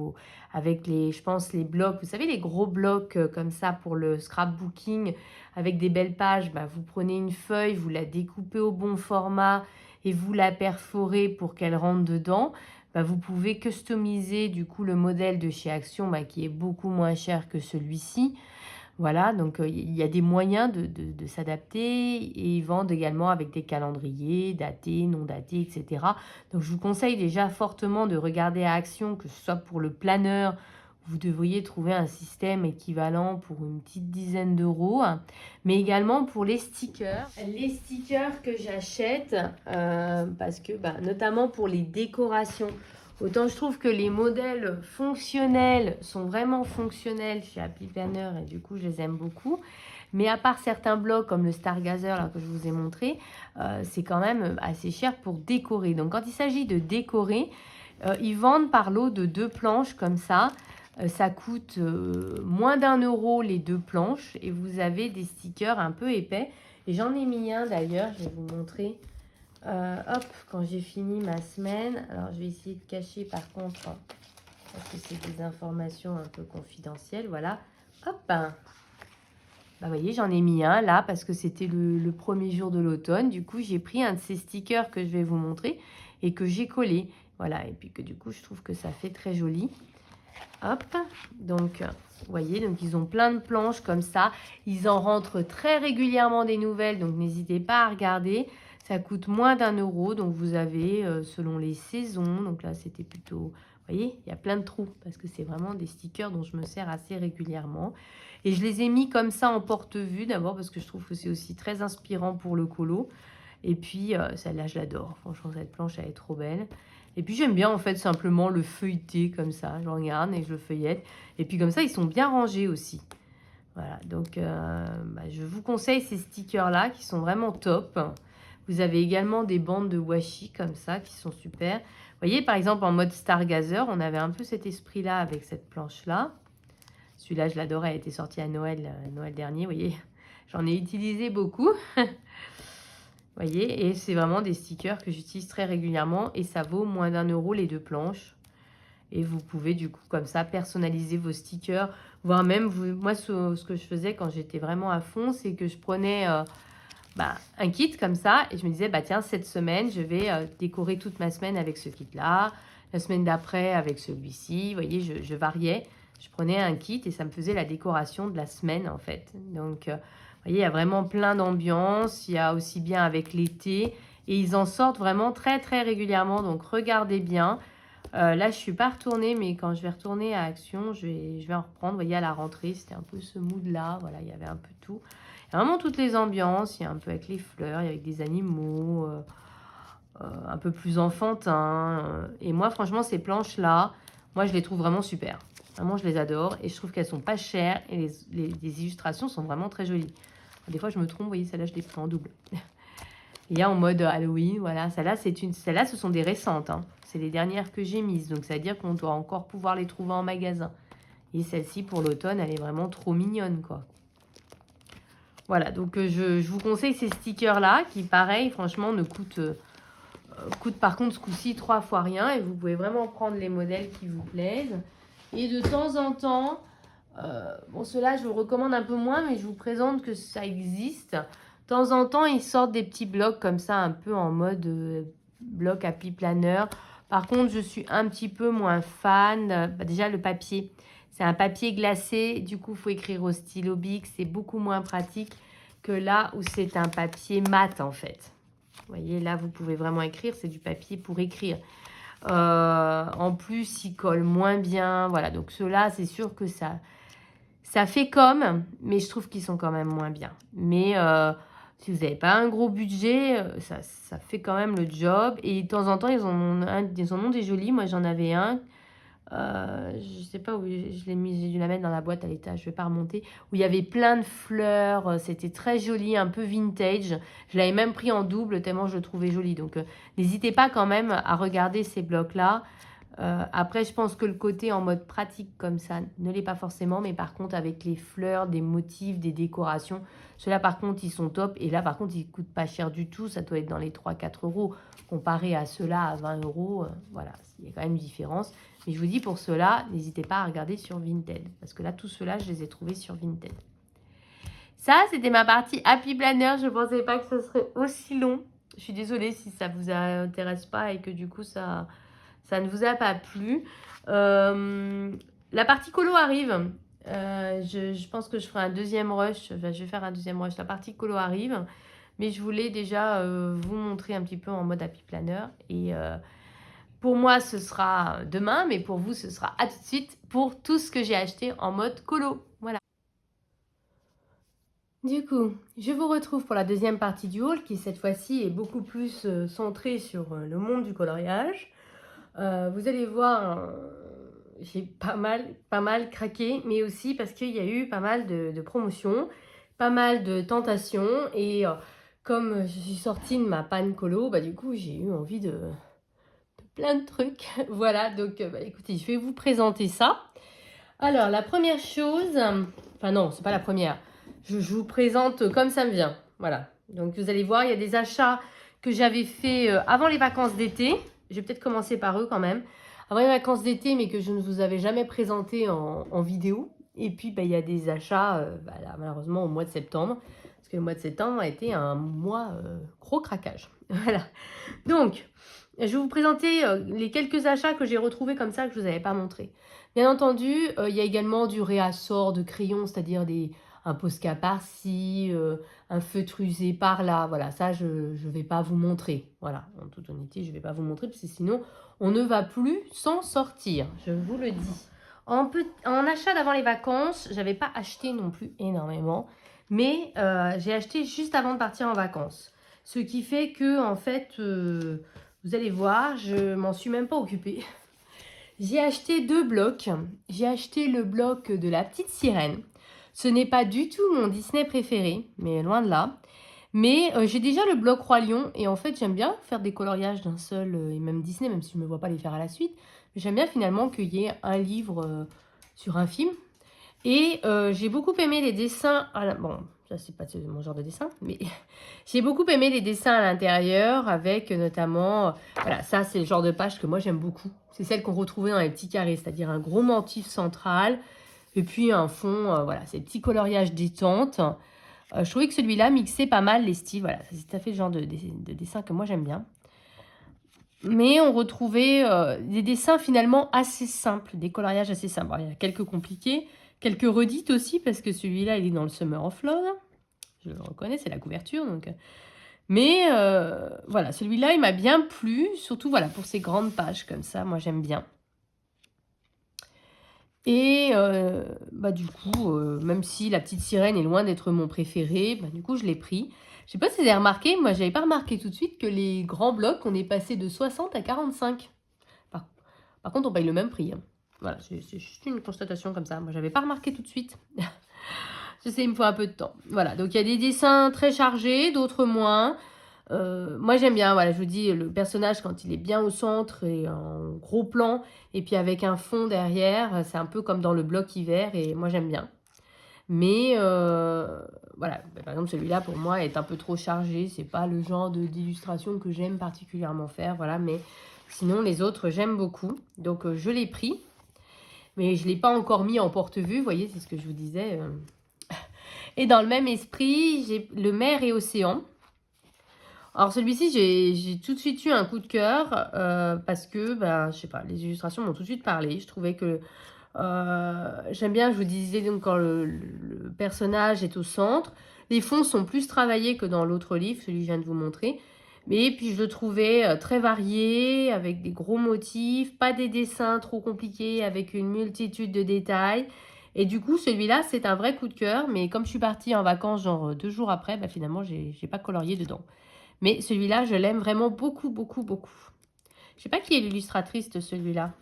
avec je pense, les blocs. Vous savez, les gros blocs comme ça pour le scrapbooking avec des belles pages. Vous prenez une feuille, vous la découpez au bon format et vous la perforez pour qu'elle rentre dedans. Vous pouvez customiser du coup le modèle de chez Action qui est beaucoup moins cher que celui-ci. Voilà, donc il y a des moyens de s'adapter et ils vendent également avec des calendriers datés, non datés, etc. Donc je vous conseille déjà fortement de regarder à Action, que ce soit pour le planeur, vous devriez trouver un système équivalent pour une petite dizaine d'euros, mais également pour les stickers. Les stickers que j'achète, parce que notamment pour les décorations, autant je trouve que les modèles fonctionnels sont vraiment fonctionnels chez Happy Planner et du coup je les aime beaucoup. Mais à part certains blocs comme le Stargazer là, que je vous ai montré, c'est quand même assez cher pour décorer. Donc quand il s'agit de décorer, ils vendent par lot de 2 planches comme ça. Ça coûte moins d'1 € les 2 planches et vous avez des stickers un peu épais. Et j'en ai mis un d'ailleurs, je vais vous montrer. Quand j'ai fini ma semaine, alors je vais essayer de cacher par contre, parce que c'est des informations un peu confidentielles, voilà. Vous voyez, j'en ai mis un là, parce que c'était le premier jour de l'automne. Du coup, j'ai pris un de ces stickers que je vais vous montrer et que j'ai collé. Voilà, et puis que du coup, je trouve que ça fait très joli. Donc, vous voyez, donc ils ont plein de planches comme ça. Ils en rentrent très régulièrement des nouvelles, donc n'hésitez pas à regarder. Ça coûte moins d'1 €, donc vous avez selon les saisons. Donc là, c'était plutôt... Vous voyez, il y a plein de trous parce que c'est vraiment des stickers dont je me sers assez régulièrement. Et je les ai mis comme ça en porte-vue d'abord parce que je trouve que c'est aussi très inspirant pour le colo. Et puis, celle-là, je l'adore. Franchement, cette planche, elle est trop belle. Et puis, j'aime bien, en fait, simplement le feuilleter comme ça. Je regarde et je le feuillette. Et puis, comme ça, ils sont bien rangés aussi. Voilà, donc, je vous conseille ces stickers-là qui sont vraiment top. Vous avez également des bandes de washi comme ça qui sont super. Vous voyez, par exemple, en mode Stargazer, on avait un peu cet esprit-là avec cette planche-là. Celui-là, je l'adorais, elle était sortie à Noël dernier. Vous voyez, j'en ai utilisé beaucoup. Vous voyez, et c'est vraiment des stickers que j'utilise très régulièrement et ça vaut moins d'1 € les 2 planches. Et vous pouvez du coup comme ça personnaliser vos stickers, voire même, moi ce que je faisais quand j'étais vraiment à fond, c'est que je prenais un kit comme ça et je me disais, tiens, cette semaine, je vais décorer toute ma semaine avec ce kit-là, la semaine d'après avec celui-ci. Vous voyez, je variais, je prenais un kit et ça me faisait la décoration de la semaine en fait. Donc, vous voyez, il y a vraiment plein d'ambiance. Il y a aussi bien avec l'été. Et ils en sortent vraiment très, très régulièrement. Donc, regardez bien. Là, je suis pas retournée, mais quand je vais retourner à Action, je vais en reprendre. Vous voyez, à la rentrée, c'était un peu ce mood-là. Voilà, il y avait un peu tout. Il y a vraiment toutes les ambiances. Il y a un peu avec les fleurs, il y a avec des animaux, un peu plus enfantin. Et moi, franchement, ces planches-là, moi, je les trouve vraiment super. Vraiment, je les adore. Et je trouve qu'elles sont pas chères. Et les illustrations sont vraiment très jolies. Des fois, je me trompe. Vous voyez, celle-là, je l'ai pris en double. Il y a en mode Halloween, voilà. Celles-là, ce sont des récentes, hein. C'est les dernières que j'ai mises. Donc, ça veut dire qu'on doit encore pouvoir les trouver en magasin. Et celle-ci, pour l'automne, elle est vraiment trop mignonne, quoi. Voilà, donc je vous conseille ces stickers-là, qui, pareil, franchement, ne coûtent par contre, ce coup-ci, 3 fois rien. Et vous pouvez vraiment prendre les modèles qui vous plaisent. Et de temps en temps, bon, ceux-là, je vous recommande un peu moins, mais je vous présente que ça existe. De temps en temps, ils sortent des petits blocs comme ça, un peu en mode bloc Happy Planner. Par contre, je suis un petit peu moins fan. Déjà, le papier, c'est un papier glacé. Du coup, il faut écrire au stylo Bic. C'est beaucoup moins pratique que là où c'est un papier mat, en fait. Vous voyez, là, vous pouvez vraiment écrire. C'est du papier pour écrire. En plus, il colle moins bien. Voilà, donc ceux-là, c'est sûr que ça fait comme, mais je trouve qu'ils sont quand même moins bien. Mais si vous n'avez pas un gros budget, ça fait quand même le job. Et de temps en temps, ils en ont des jolis. Moi, j'en avais un. Je ne sais pas où je l'ai mis. J'ai dû la mettre dans la boîte à l'étage. Je ne vais pas remonter. Où il y avait plein de fleurs. C'était très joli, un peu vintage. Je l'avais même pris en double tellement je le trouvais joli. Donc, n'hésitez pas quand même à regarder ces blocs-là. Après, je pense que le côté en mode pratique comme ça ne l'est pas forcément, mais par contre, avec les fleurs, des motifs, des décorations, ceux-là, par contre, ils sont top. Et là, par contre, ils ne coûtent pas cher du tout. Ça doit être dans les 3-4 euros comparé à ceux-là à 20 euros. Voilà, il y a quand même une différence. Mais je vous dis, pour ceux-là, n'hésitez pas à regarder sur Vinted. Parce que là, tous ceux-là, je les ai trouvés sur Vinted. Ça, c'était ma partie Happy Planner. Je ne pensais pas que ce serait aussi long. Je suis désolée si ça ne vous intéresse pas et que du coup, ça ne vous a pas plu. La partie colo arrive. Je pense que je ferai un deuxième rush. Enfin, je vais faire un deuxième rush. La partie colo arrive. Mais je voulais déjà vous montrer un petit peu en mode Happy Planner. Et pour moi, ce sera demain. Mais pour vous, ce sera à tout de suite pour tout ce que j'ai acheté en mode colo. Voilà. Du coup, je vous retrouve pour la deuxième partie du haul qui cette fois-ci est beaucoup plus centrée sur le monde du coloriage. Vous allez voir, j'ai pas mal craqué, mais aussi parce qu'il y a eu pas mal de promotions, pas mal de tentations. Et comme je suis sortie de ma panne colo, bah, du coup, j'ai eu envie de plein de trucs. Voilà, donc bah, écoutez, je vais vous présenter ça. Alors, la première chose, enfin non, c'est pas la première. Je vous présente comme ça me vient. Voilà. Donc, vous allez voir, il y a des achats que j'avais fait avant les vacances d'été. Je vais peut-être commencer par eux quand même. Avant les vacances d'été, mais que je ne vous avais jamais présenté en vidéo. Et puis, bah, il y a des achats, là, malheureusement, au mois de septembre. Parce que le mois de septembre a été un mois gros craquage. Voilà. Donc, je vais vous présenter les quelques achats que j'ai retrouvés comme ça que je ne vous avais pas montré. Bien entendu, il y a également du réassort de crayons, c'est-à-dire un Posca par-ci, un feutre usé par-là. Voilà, ça, je ne vais pas vous montrer. Voilà, en toute honnêteté, je ne vais pas vous montrer parce que sinon, on ne va plus s'en sortir. Je vous le dis. En achat d'avant les vacances, je n'avais pas acheté non plus énormément, mais j'ai acheté juste avant de partir en vacances. Ce qui fait que, en fait, vous allez voir, je m'en suis même pas occupée. J'ai acheté 2 blocs. J'ai acheté le bloc de la petite sirène. Ce n'est pas du tout mon Disney préféré, mais loin de là. Mais j'ai déjà le bloc Roi Lion et en fait j'aime bien faire des coloriages d'un seul, et même Disney, même si je ne me vois pas les faire à la suite. Mais j'aime bien finalement qu'il y ait un livre sur un film. Et j'ai beaucoup aimé les dessins. Bon, ça c'est pas mon genre de dessin, mais j'ai beaucoup aimé les dessins à l'intérieur avec notamment, voilà, ça c'est le genre de page que moi j'aime beaucoup. C'est celle qu'on retrouvait dans les petits carrés, c'est-à-dire un gros motif central et puis un fond, voilà, ces petits coloriages détente. Je trouvais que celui-là mixait pas mal les styles, voilà, c'est tout à fait le genre de dessin que moi j'aime bien. Mais on retrouvait des dessins finalement assez simples, des coloriages assez simples. Alors, il y a quelques compliqués, quelques redites aussi, parce que celui-là, il est dans le Summer of Love. Je le reconnais, c'est la couverture. Donc. Mais voilà, celui-là, il m'a bien plu, surtout voilà, pour ces grandes pages comme ça, moi j'aime bien. Et bah, du coup, même si La Petite Sirène est loin d'être mon préféré, bah, du coup, je l'ai pris. Je sais pas si vous avez remarqué, moi, j'avais pas remarqué tout de suite que les grands blocs, on est passé de 60 à 45. Par, par contre, on paye le même prix, hein. Voilà, c'est juste une constatation comme ça. Moi, j'avais pas remarqué tout de suite. Je sais, il me faut un peu de temps. Voilà, donc il y a des dessins très chargés, d'autres moins. Moi j'aime bien, voilà, je vous dis, le personnage quand il est bien au centre et en gros plan, et puis avec un fond derrière, c'est un peu comme dans le bloc hiver, et moi j'aime bien. Mais voilà, par exemple celui-là pour moi est un peu trop chargé, c'est pas le genre d'illustration que j'aime particulièrement faire, voilà, mais sinon les autres j'aime beaucoup, donc je l'ai pris, mais je ne l'ai pas encore mis en porte-vue, vous voyez, c'est ce que je vous disais. Et dans le même esprit, j'ai le Mer et Océan. Alors celui-ci, j'ai tout de suite eu un coup de cœur parce que, ben, je sais pas, les illustrations m'ont tout de suite parlé. Je trouvais que j'aime bien, je vous disais, donc quand le personnage est au centre. Les fonds sont plus travaillés que dans l'autre livre, celui que je viens de vous montrer. Mais puis je le trouvais très varié, avec des gros motifs, pas des dessins trop compliqués, avec une multitude de détails. Et du coup, celui-là, c'est un vrai coup de cœur. Mais comme je suis partie en vacances, genre 2 jours après, bah, finalement, j'ai pas colorié dedans. Mais celui-là, je l'aime vraiment beaucoup, beaucoup, beaucoup. Je sais pas qui est l'illustratrice de celui-là.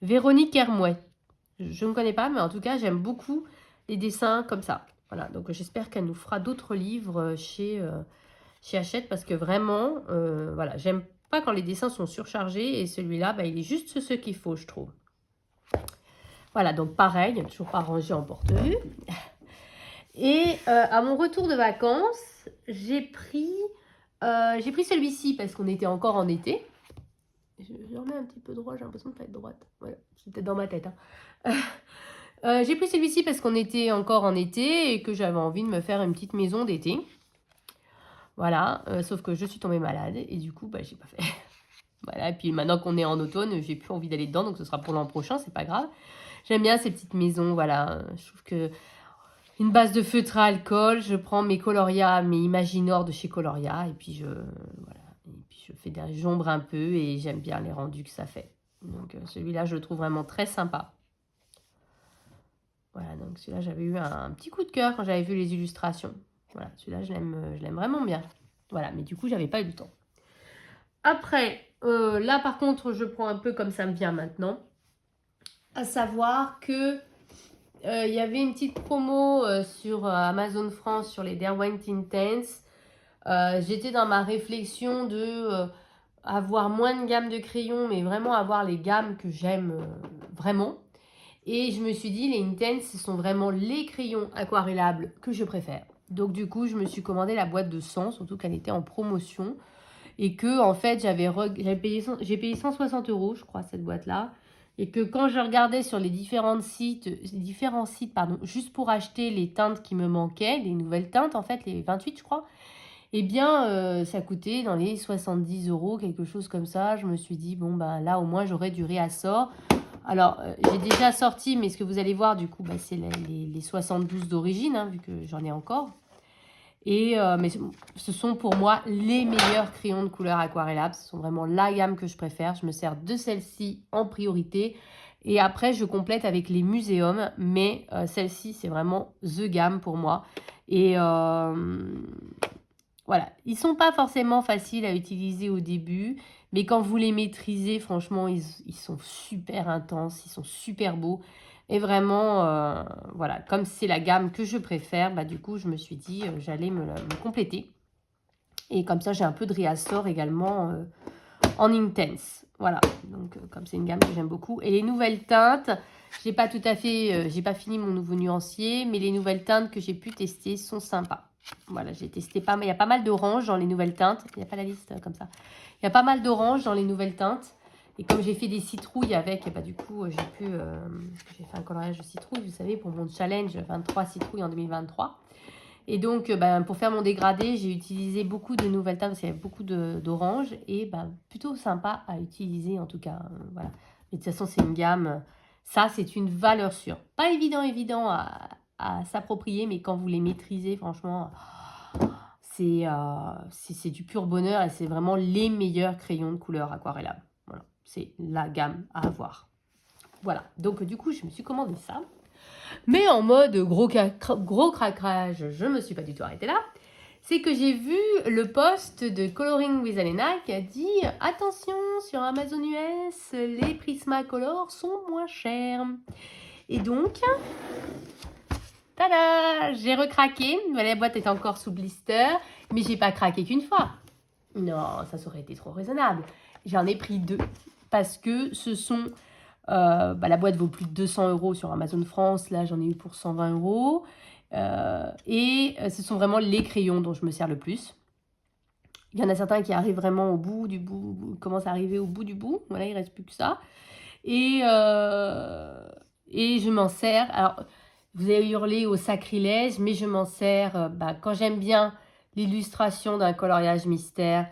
Véronique Hermouet. Je ne connais pas, mais en tout cas, j'aime beaucoup les dessins comme ça. Voilà, donc j'espère qu'elle nous fera d'autres livres chez Hachette parce que vraiment, voilà, j'aime pas quand les dessins sont surchargés et celui-là, bah, il est juste ce qu'il faut, je trouve. Voilà, donc pareil, toujours pas rangé en porte-vue. Et à mon retour de vacances, j'ai pris celui-ci parce qu'on était encore en été. Je remets un petit peu droit, j'ai l'impression de pas être droite. Voilà, c'est peut-être dans ma tête, hein. J'ai pris celui-ci parce qu'on était encore en été et que j'avais envie de me faire une petite maison d'été. Voilà, sauf que je suis tombée malade et du coup, bah, j'ai pas fait. Voilà, et puis maintenant qu'on est en automne, j'ai plus envie d'aller dedans, donc ce sera pour l'an prochain, c'est pas grave. J'aime bien ces petites maisons, voilà. Je trouve que une base de feutre à alcool, je prends mes Coloria, mes Imaginor de chez Coloria, et puis voilà, et puis je fais des ombres un peu et j'aime bien les rendus que ça fait. Donc celui-là, je le trouve vraiment très sympa. Voilà, donc celui-là, j'avais eu un petit coup de cœur quand j'avais vu les illustrations. Voilà, celui-là, je l'aime vraiment bien. Voilà, mais du coup, j'avais pas eu le temps. Après, là, par contre, je prends un peu comme ça me vient maintenant. À savoir que il y avait une petite promo sur Amazon France sur les Derwent Intense. J'étais dans ma réflexion de avoir moins de gamme de crayons, mais vraiment avoir les gammes que j'aime vraiment. Et je me suis dit, les Intense, ce sont vraiment les crayons aquarellables que je préfère. Donc du coup, je me suis commandé la boîte de 100, surtout qu'elle était en promotion. Et que, en fait, j'ai payé 160 €, je crois, cette boîte-là. Et que quand je regardais sur les différents sites, juste pour acheter les teintes qui me manquaient, les nouvelles teintes, en fait, les 28, je crois, eh bien, ça coûtait dans les 70 €, quelque chose comme ça. Je me suis dit, bon, ben là, au moins, j'aurai du réassort. Alors, j'ai déjà sorti, mais ce que vous allez voir, du coup, bah, c'est les 72 d'origine, hein, vu que j'en ai encore. Et, mais ce sont pour moi les meilleurs crayons de couleur aquarellables. Ce sont vraiment la gamme que je préfère. Je me sers de celle-ci en priorité. Et après, je complète avec les muséums. Mais celle-ci, c'est vraiment the gamme pour moi. Et voilà, ils sont pas forcément faciles à utiliser au début, mais quand vous les maîtrisez, franchement, ils sont super intenses, ils sont super beaux. Et vraiment, voilà, comme c'est la gamme que je préfère, bah, du coup, je me suis dit, j'allais me compléter. Et comme ça, j'ai un peu de réassort également en intense. Voilà, donc comme c'est une gamme que j'aime beaucoup. Et les nouvelles teintes, j'ai pas tout à fait, j'ai pas fini mon nouveau nuancier, mais les nouvelles teintes que j'ai pu tester sont sympas. Voilà, j'ai testé pas mal. Il y a pas mal d'orange dans les nouvelles teintes. Il n'y a pas la liste comme ça. Il y a pas mal d'orange dans les nouvelles teintes. Et comme j'ai fait des citrouilles avec, bah, du coup, j'ai fait un coloriage de citrouille, vous savez, pour mon challenge 23 citrouilles en 2023. Et donc, pour faire mon dégradé, j'ai utilisé beaucoup de nouvelles teintes parce qu'il y avait beaucoup d'orange. Et plutôt sympa à utiliser en tout cas. Voilà. Mais de toute façon, c'est une gamme. Ça, c'est une valeur sûre. Pas évident à s'approprier, mais quand vous les maîtrisez, franchement, c'est du pur bonheur et c'est vraiment les meilleurs crayons de couleur aquarellables. Voilà, c'est la gamme à avoir. Voilà, donc du coup, je me suis commandé ça. Mais en mode gros craquage, je ne me suis pas du tout arrêtée là. C'est que j'ai vu le post de Coloring with Alena qui a dit « Attention, sur Amazon US, les Prismacolor sont moins chers. » Et donc, tada, j'ai recraqué. La boîte est encore sous blister, mais j'ai pas craqué qu'une fois. Non, ça aurait été trop raisonnable. J'en ai pris 2 parce que ce sont... la boîte vaut plus de 200 € sur Amazon France. Là, j'en ai eu pour 120 €. Et ce sont vraiment les crayons dont je me sers le plus. Il y en a certains qui arrivent vraiment au bout du bout, commencent à arriver au bout du bout. Voilà, il ne reste plus que ça. Et je m'en sers. Alors, vous avez hurlé au sacrilège, mais je m'en sers quand j'aime bien l'illustration d'un coloriage mystère.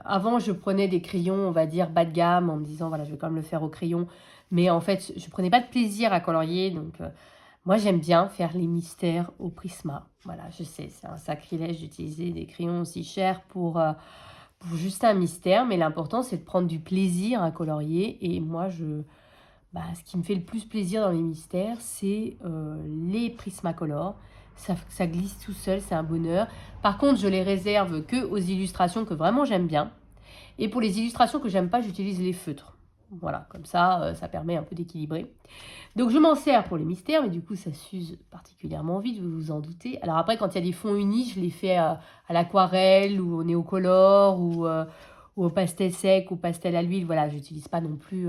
Avant, je prenais des crayons, on va dire, bas de gamme, en me disant, voilà, je vais quand même le faire au crayon. Mais en fait, je ne prenais pas de plaisir à colorier. Donc, moi, j'aime bien faire les mystères au Prisma. Voilà, je sais, c'est un sacrilège d'utiliser des crayons aussi chers pour juste un mystère. Mais l'important, c'est de prendre du plaisir à colorier. Et moi, ce qui me fait le plus plaisir dans les mystères, c'est les Prismacolor. Ça glisse tout seul, c'est un bonheur. Par contre, je les réserve que aux illustrations que vraiment j'aime bien. Et pour les illustrations que j'aime pas, j'utilise les feutres. Voilà, comme ça, ça permet un peu d'équilibrer. Donc, je m'en sers pour les mystères, mais du coup, ça s'use particulièrement vite, vous vous en doutez. Alors après, quand il y a des fonds unis, je les fais à l'aquarelle ou au néocolore ou au pastel sec ou pastel à l'huile. Voilà, j'utilise pas non plus...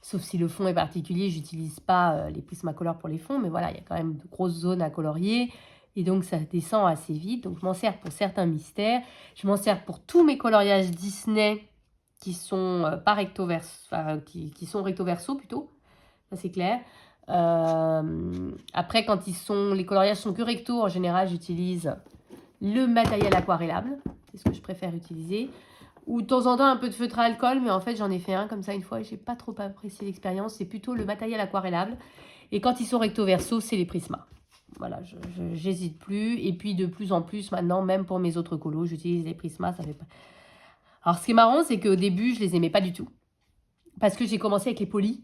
sauf si le fond est particulier, j'utilise pas les Prismacolor pour les fonds, mais voilà, il y a quand même de grosses zones à colorier, et donc ça descend assez vite. Donc je m'en sers pour certains mystères, je m'en sers pour tous mes coloriages Disney qui sont pas recto verso, enfin, qui sont recto verso plutôt, ça c'est clair. Après, quand les coloriages sont que recto, en général, j'utilise le matériel aquarellable, c'est ce que je préfère utiliser. Ou de temps en temps un peu de feutre à alcool, mais en fait j'en ai fait un comme ça une fois et j'ai pas trop apprécié l'expérience. C'est plutôt le matériel aquarellable. Et quand ils sont recto verso, c'est les Prisma. Voilà, j'hésite plus. Et puis de plus en plus maintenant, même pour mes autres colos, j'utilise les Prisma. Ça fait pas... Alors ce qui est marrant, c'est qu'au début, je les aimais pas du tout. Parce que j'ai commencé avec les polis.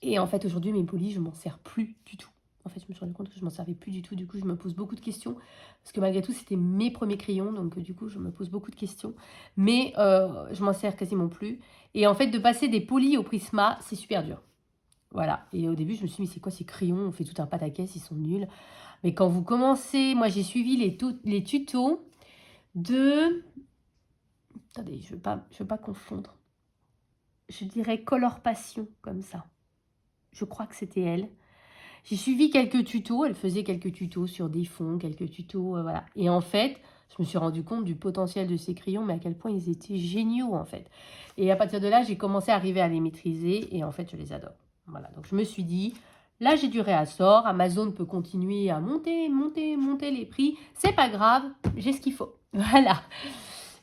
Et en fait aujourd'hui, mes polis, je m'en sers plus du tout. En fait, je me suis rendu compte que je m'en servais plus du tout. Du coup, je me pose beaucoup de questions. Parce que malgré tout, c'était mes premiers crayons. Donc, du coup, je me pose beaucoup de questions. Mais je m'en sers quasiment plus. Et en fait, de passer des polis au Prisma, c'est super dur. Voilà. Et au début, je me suis dit, mais c'est quoi ces crayons? On fait tout un pataquès, ils sont nuls. Mais quand vous commencez... Moi, j'ai suivi les tutos de... Attendez, je veux pas confondre. Je dirais Color Passion, comme ça. Je crois que c'était elle. J'ai suivi quelques tutos, elle faisait quelques tutos sur des fonds, quelques tutos, voilà. Et en fait, je me suis rendu compte du potentiel de ces crayons, mais à quel point ils étaient géniaux, en fait. Et à partir de là, j'ai commencé à arriver à les maîtriser, et en fait, je les adore. Voilà, donc je me suis dit, là, j'ai du réassort, Amazon peut continuer à monter les prix, c'est pas grave, j'ai ce qu'il faut. Voilà.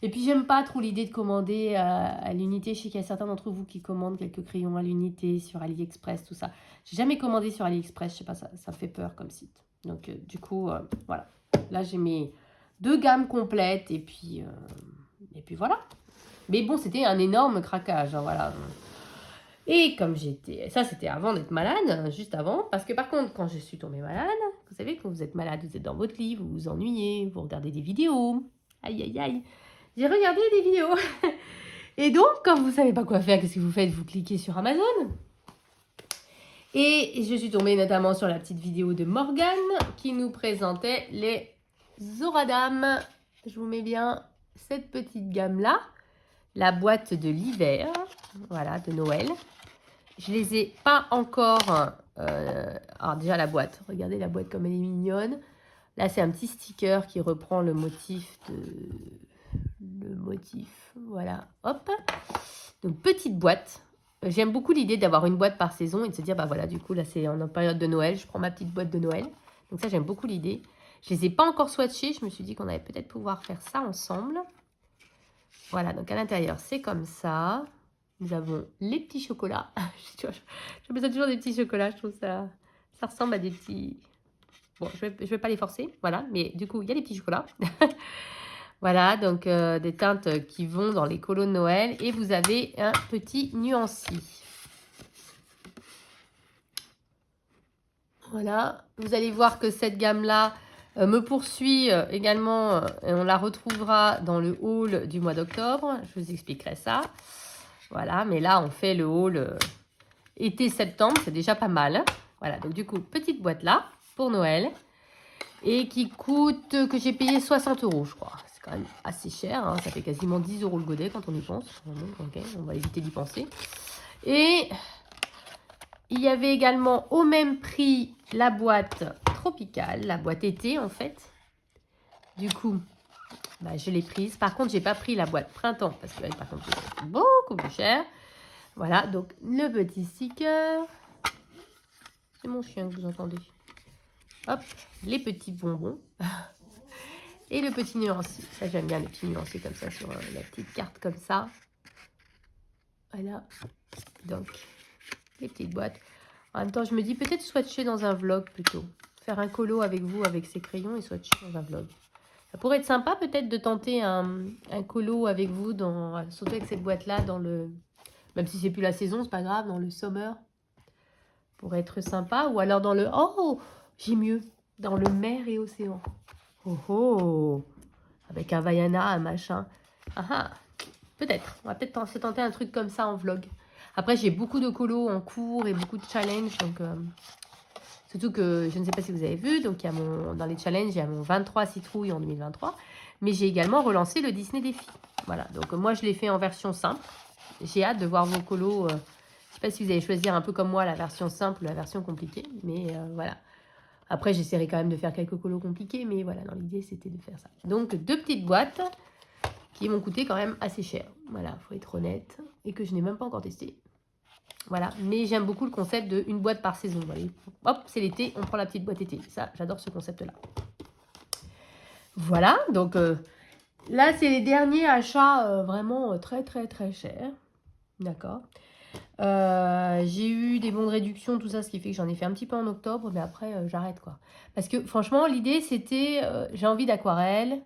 Et puis, j'aime pas trop l'idée de commander à l'unité. Je sais qu'il y a certains d'entre vous qui commandent quelques crayons à l'unité sur AliExpress, tout ça. J'ai jamais commandé sur AliExpress, je sais pas, ça me fait peur comme site. Donc, du coup, voilà. Là, j'ai mes 2 gammes complètes et puis voilà. Mais bon, c'était un énorme craquage, hein, voilà. Et comme ça c'était avant d'être malade, juste avant. Parce que par contre, quand je suis tombée malade, vous savez, quand vous êtes malade, vous êtes dans votre lit, vous vous ennuyez, vous regardez des vidéos. Aïe, aïe, aïe. J'ai regardé des vidéos. Et donc, quand vous ne savez pas quoi faire, qu'est-ce que vous faites? Vous cliquez sur Amazon. Et je suis tombée notamment sur la petite vidéo de Morgane qui nous présentait les Zoradam. Je vous mets bien cette petite gamme-là. La boîte de l'hiver, voilà, de Noël. Je ne les ai pas encore... alors déjà la boîte, regardez la boîte comme elle est mignonne. Là, c'est un petit sticker qui reprend le motif voilà, hop. Donc, petite boîte. J'aime beaucoup l'idée d'avoir une boîte par saison et de se dire, bah voilà, du coup, là, c'est en période de Noël. Je prends ma petite boîte de Noël. Donc, ça, j'aime beaucoup l'idée. Je ne les ai pas encore swatchées. Je me suis dit qu'on allait peut-être pouvoir faire ça ensemble. Voilà, donc à l'intérieur, c'est comme ça. Nous avons les petits chocolats. Je mets ça toujours des petits chocolats. Je trouve ça ressemble à des petits... Bon, je vais pas les forcer, voilà. Mais du coup, il y a des petits chocolats. Voilà, donc des teintes qui vont dans les colos de Noël. Et vous avez un petit nuancier. Voilà, vous allez voir que cette gamme-là me poursuit également. Et on la retrouvera dans le haul du mois d'octobre. Je vous expliquerai ça. Voilà, mais là, on fait le haul été-septembre. C'est déjà pas mal. Hein. Voilà, donc du coup, petite boîte là pour Noël. Et qui coûte, que j'ai payé 60 €, je crois. C'est quand même assez cher. Hein. Ça fait quasiment 10 € le godet quand on y pense. Ok, on va éviter d'y penser. Et il y avait également au même prix la boîte tropicale, la boîte été en fait. Du coup, bah, je l'ai prise. Par contre, j'ai pas pris la boîte printemps parce que par contre, c'est beaucoup plus cher. Voilà, donc le petit sticker. C'est mon chien que vous entendez. Hop, les petits bonbons. Et le petit nuancier. Ça, j'aime bien les petits nuanciers comme ça sur la petite carte comme ça. Voilà. Donc, les petites boîtes. En même temps, je me dis peut-être swatcher dans un vlog plutôt. Faire un colo avec vous, avec ces crayons et swatcher dans un vlog. Ça pourrait être sympa peut-être de tenter un colo avec vous, surtout avec cette boîte-là, dans le... Même si c'est plus la saison, c'est pas grave, dans le summer. Pourrait être sympa. Ou alors dans le... Oh, j'ai mieux. Dans le mer et océan. Oh oh. Avec un Vaiana, un machin. Ah ah. Peut-être. On va peut-être se tenter un truc comme ça en vlog. Après, j'ai beaucoup de colos en cours et beaucoup de challenges. Donc, surtout que je ne sais pas si vous avez vu. Donc, il y a dans les challenges, il y a mon 23 citrouilles en 2023. Mais j'ai également relancé le Disney Défi. Voilà. Donc, moi, je l'ai fait en version simple. J'ai hâte de voir vos colos. Je ne sais pas si vous allez choisir un peu comme moi la version simple ou la version compliquée. Mais voilà. Après, j'essaierai quand même de faire quelques colos compliqués. Mais voilà, dans l'idée, c'était de faire ça. Donc, 2 petites boîtes qui m'ont coûté quand même assez cher. Voilà, faut être honnête. Et que je n'ai même pas encore testé. Voilà, mais j'aime beaucoup le concept de une boîte par saison. Vous voyez. Hop, c'est l'été, on prend la petite boîte été. Ça, j'adore ce concept-là. Voilà, donc là, c'est les derniers achats vraiment très, très, très chers. D'accord. J'ai eu des bons de réduction, tout ça, ce qui fait que j'en ai fait un petit peu en octobre, mais après, j'arrête, quoi. Parce que, franchement, l'idée, c'était, j'ai envie d'aquarelle,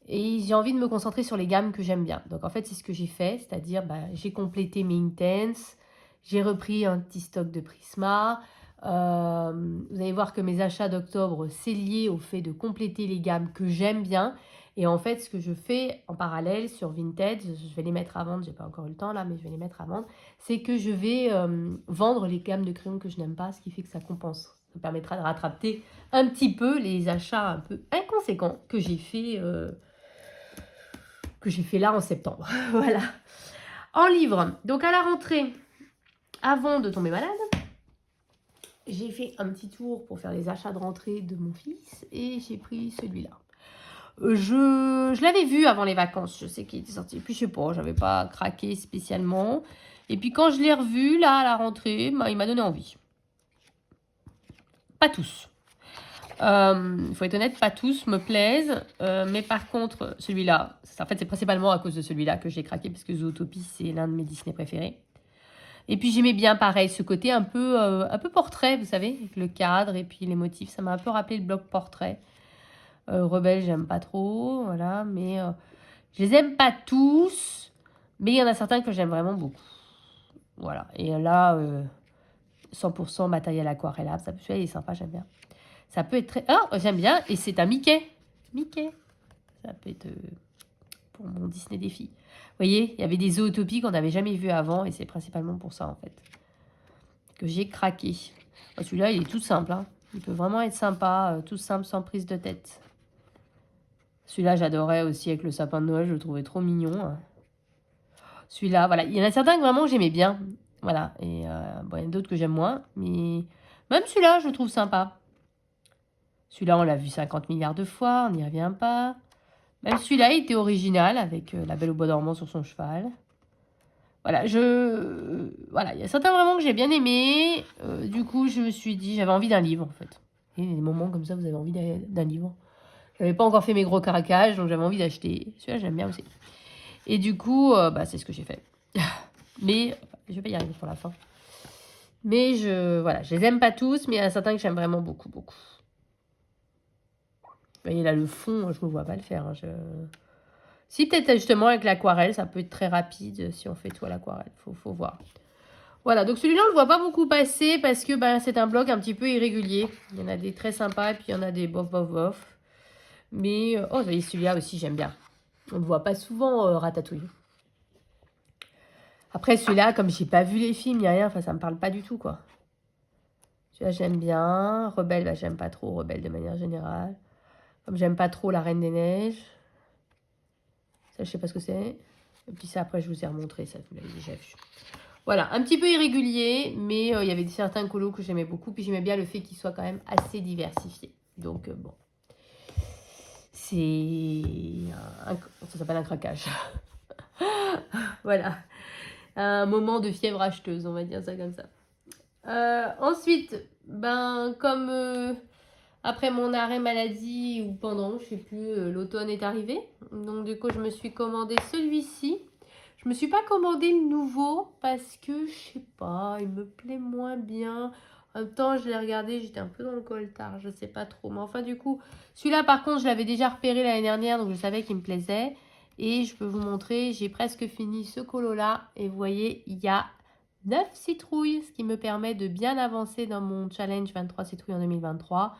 et j'ai envie de me concentrer sur les gammes que j'aime bien. Donc, en fait, c'est ce que j'ai fait, c'est-à-dire, j'ai complété mes Intense, j'ai repris un petit stock de Prisma. Vous allez voir que mes achats d'octobre, c'est lié au fait de compléter les gammes que j'aime bien. Et en fait, ce que je fais en parallèle sur Vinted, je vais les mettre à vendre, j'ai pas encore eu le temps là, mais je vais les mettre à vendre, c'est que je vais vendre les gammes de crayons que je n'aime pas, ce qui fait que ça compense. Ça me permettra de rattraper un petit peu les achats un peu inconséquents que j'ai fait là en septembre. Voilà. En livre, donc à la rentrée, avant de tomber malade, j'ai fait un petit tour pour faire les achats de rentrée de mon fils et j'ai pris celui-là. Je l'avais vu avant les vacances, je sais qu'il était sorti. Puis je sais pas, j'avais pas craqué spécialement. Et puis quand je l'ai revu là à la rentrée, il m'a donné envie. Pas tous. Il faut être honnête, pas tous me plaisent. Mais par contre, celui-là, en fait c'est principalement à cause de celui-là que j'ai craqué parce que Zootopie c'est l'un de mes Disney préférés. Et puis j'aimais bien pareil ce côté un peu portrait, vous savez, avec le cadre et puis les motifs. Ça m'a un peu rappelé le bloc portrait. Rebelle, j'aime pas trop, voilà, mais je les aime pas tous, mais il y en a certains que j'aime vraiment beaucoup. Voilà, et là, 100% matériel aquarellable, ça peut être, il est sympa, j'aime bien. Ça peut être très... Oh, j'aime bien, et c'est un Mickey. Mickey. Ça peut être pour mon Disney Défi. Vous voyez, il y avait des Zootopie qu'on n'avait jamais vu avant, et c'est principalement pour ça, en fait, que j'ai craqué. Celui-là, il est tout simple, hein. Il peut vraiment être sympa, tout simple, sans prise de tête. Celui-là, j'adorais aussi avec le sapin de Noël, je le trouvais trop mignon. Celui-là, voilà. Il y en a certains que vraiment j'aimais bien. Voilà. Et bon, il y en a d'autres que j'aime moins. Mais même celui-là, je le trouve sympa. Celui-là, on l'a vu 50 milliards de fois, on n'y revient pas. Même celui-là, il était original avec la Belle au bois dormant sur son cheval. Voilà, voilà, il y a certains vraiment que j'ai bien aimé. Du coup, je me suis dit, j'avais envie d'un livre, en fait. Il y a des moments comme ça, vous avez envie d'un livre. J'avais pas encore fait mes gros caracages, donc j'avais envie d'acheter. Celui-là, j'aime bien aussi. Et du coup, c'est ce que j'ai fait. Mais, je vais pas y arriver pour la fin. Mais voilà, je les aime pas tous, mais il y en a certains que j'aime vraiment beaucoup, beaucoup. voyez là le fond, je ne me vois pas le faire. Hein, Si peut-être justement avec l'aquarelle, ça peut être très rapide si on fait tout à l'aquarelle. Faut voir. Voilà, donc celui-là, on ne le voit pas beaucoup passer parce que c'est un blog un petit peu irrégulier. Il y en a des très sympas et puis il y en a des bof, bof, bof. Mais, oh, vous voyez, celui-là aussi, j'aime bien. On ne le voit pas souvent, Ratatouille. Après, celui-là, comme j'ai pas vu les films, il n'y a rien, enfin, ça me parle pas du tout, quoi. Celui-là, j'aime bien. Rebelle, j'aime pas trop. Rebelle, de manière générale. Comme j'aime pas trop La Reine des Neiges. Ça, je sais pas ce que c'est. Et puis ça, après, je vous ai remontré, ça, vous l'avez déjà vu. Voilà, un petit peu irrégulier, mais il y avait certains colos que j'aimais beaucoup. Puis j'aimais bien le fait qu'il soit quand même assez diversifié. Donc, bon. Ça s'appelle un craquage. Voilà. Un moment de fièvre acheteuse, on va dire ça comme ça. Ensuite, comme après mon arrêt maladie ou pendant, je sais plus, l'automne est arrivé. Donc du coup, je me suis commandé celui-ci. Je me suis pas commandé le nouveau parce que, je sais pas, il me plaît moins bien. En même temps, je l'ai regardé, j'étais un peu dans le coltard, je sais pas trop. Mais enfin, du coup, celui-là, par contre, je l'avais déjà repéré l'année dernière, donc je savais qu'il me plaisait. Et je peux vous montrer, j'ai presque fini ce colo-là. Et vous voyez, il y a 9 citrouilles, ce qui me permet de bien avancer dans mon challenge 23 citrouilles en 2023.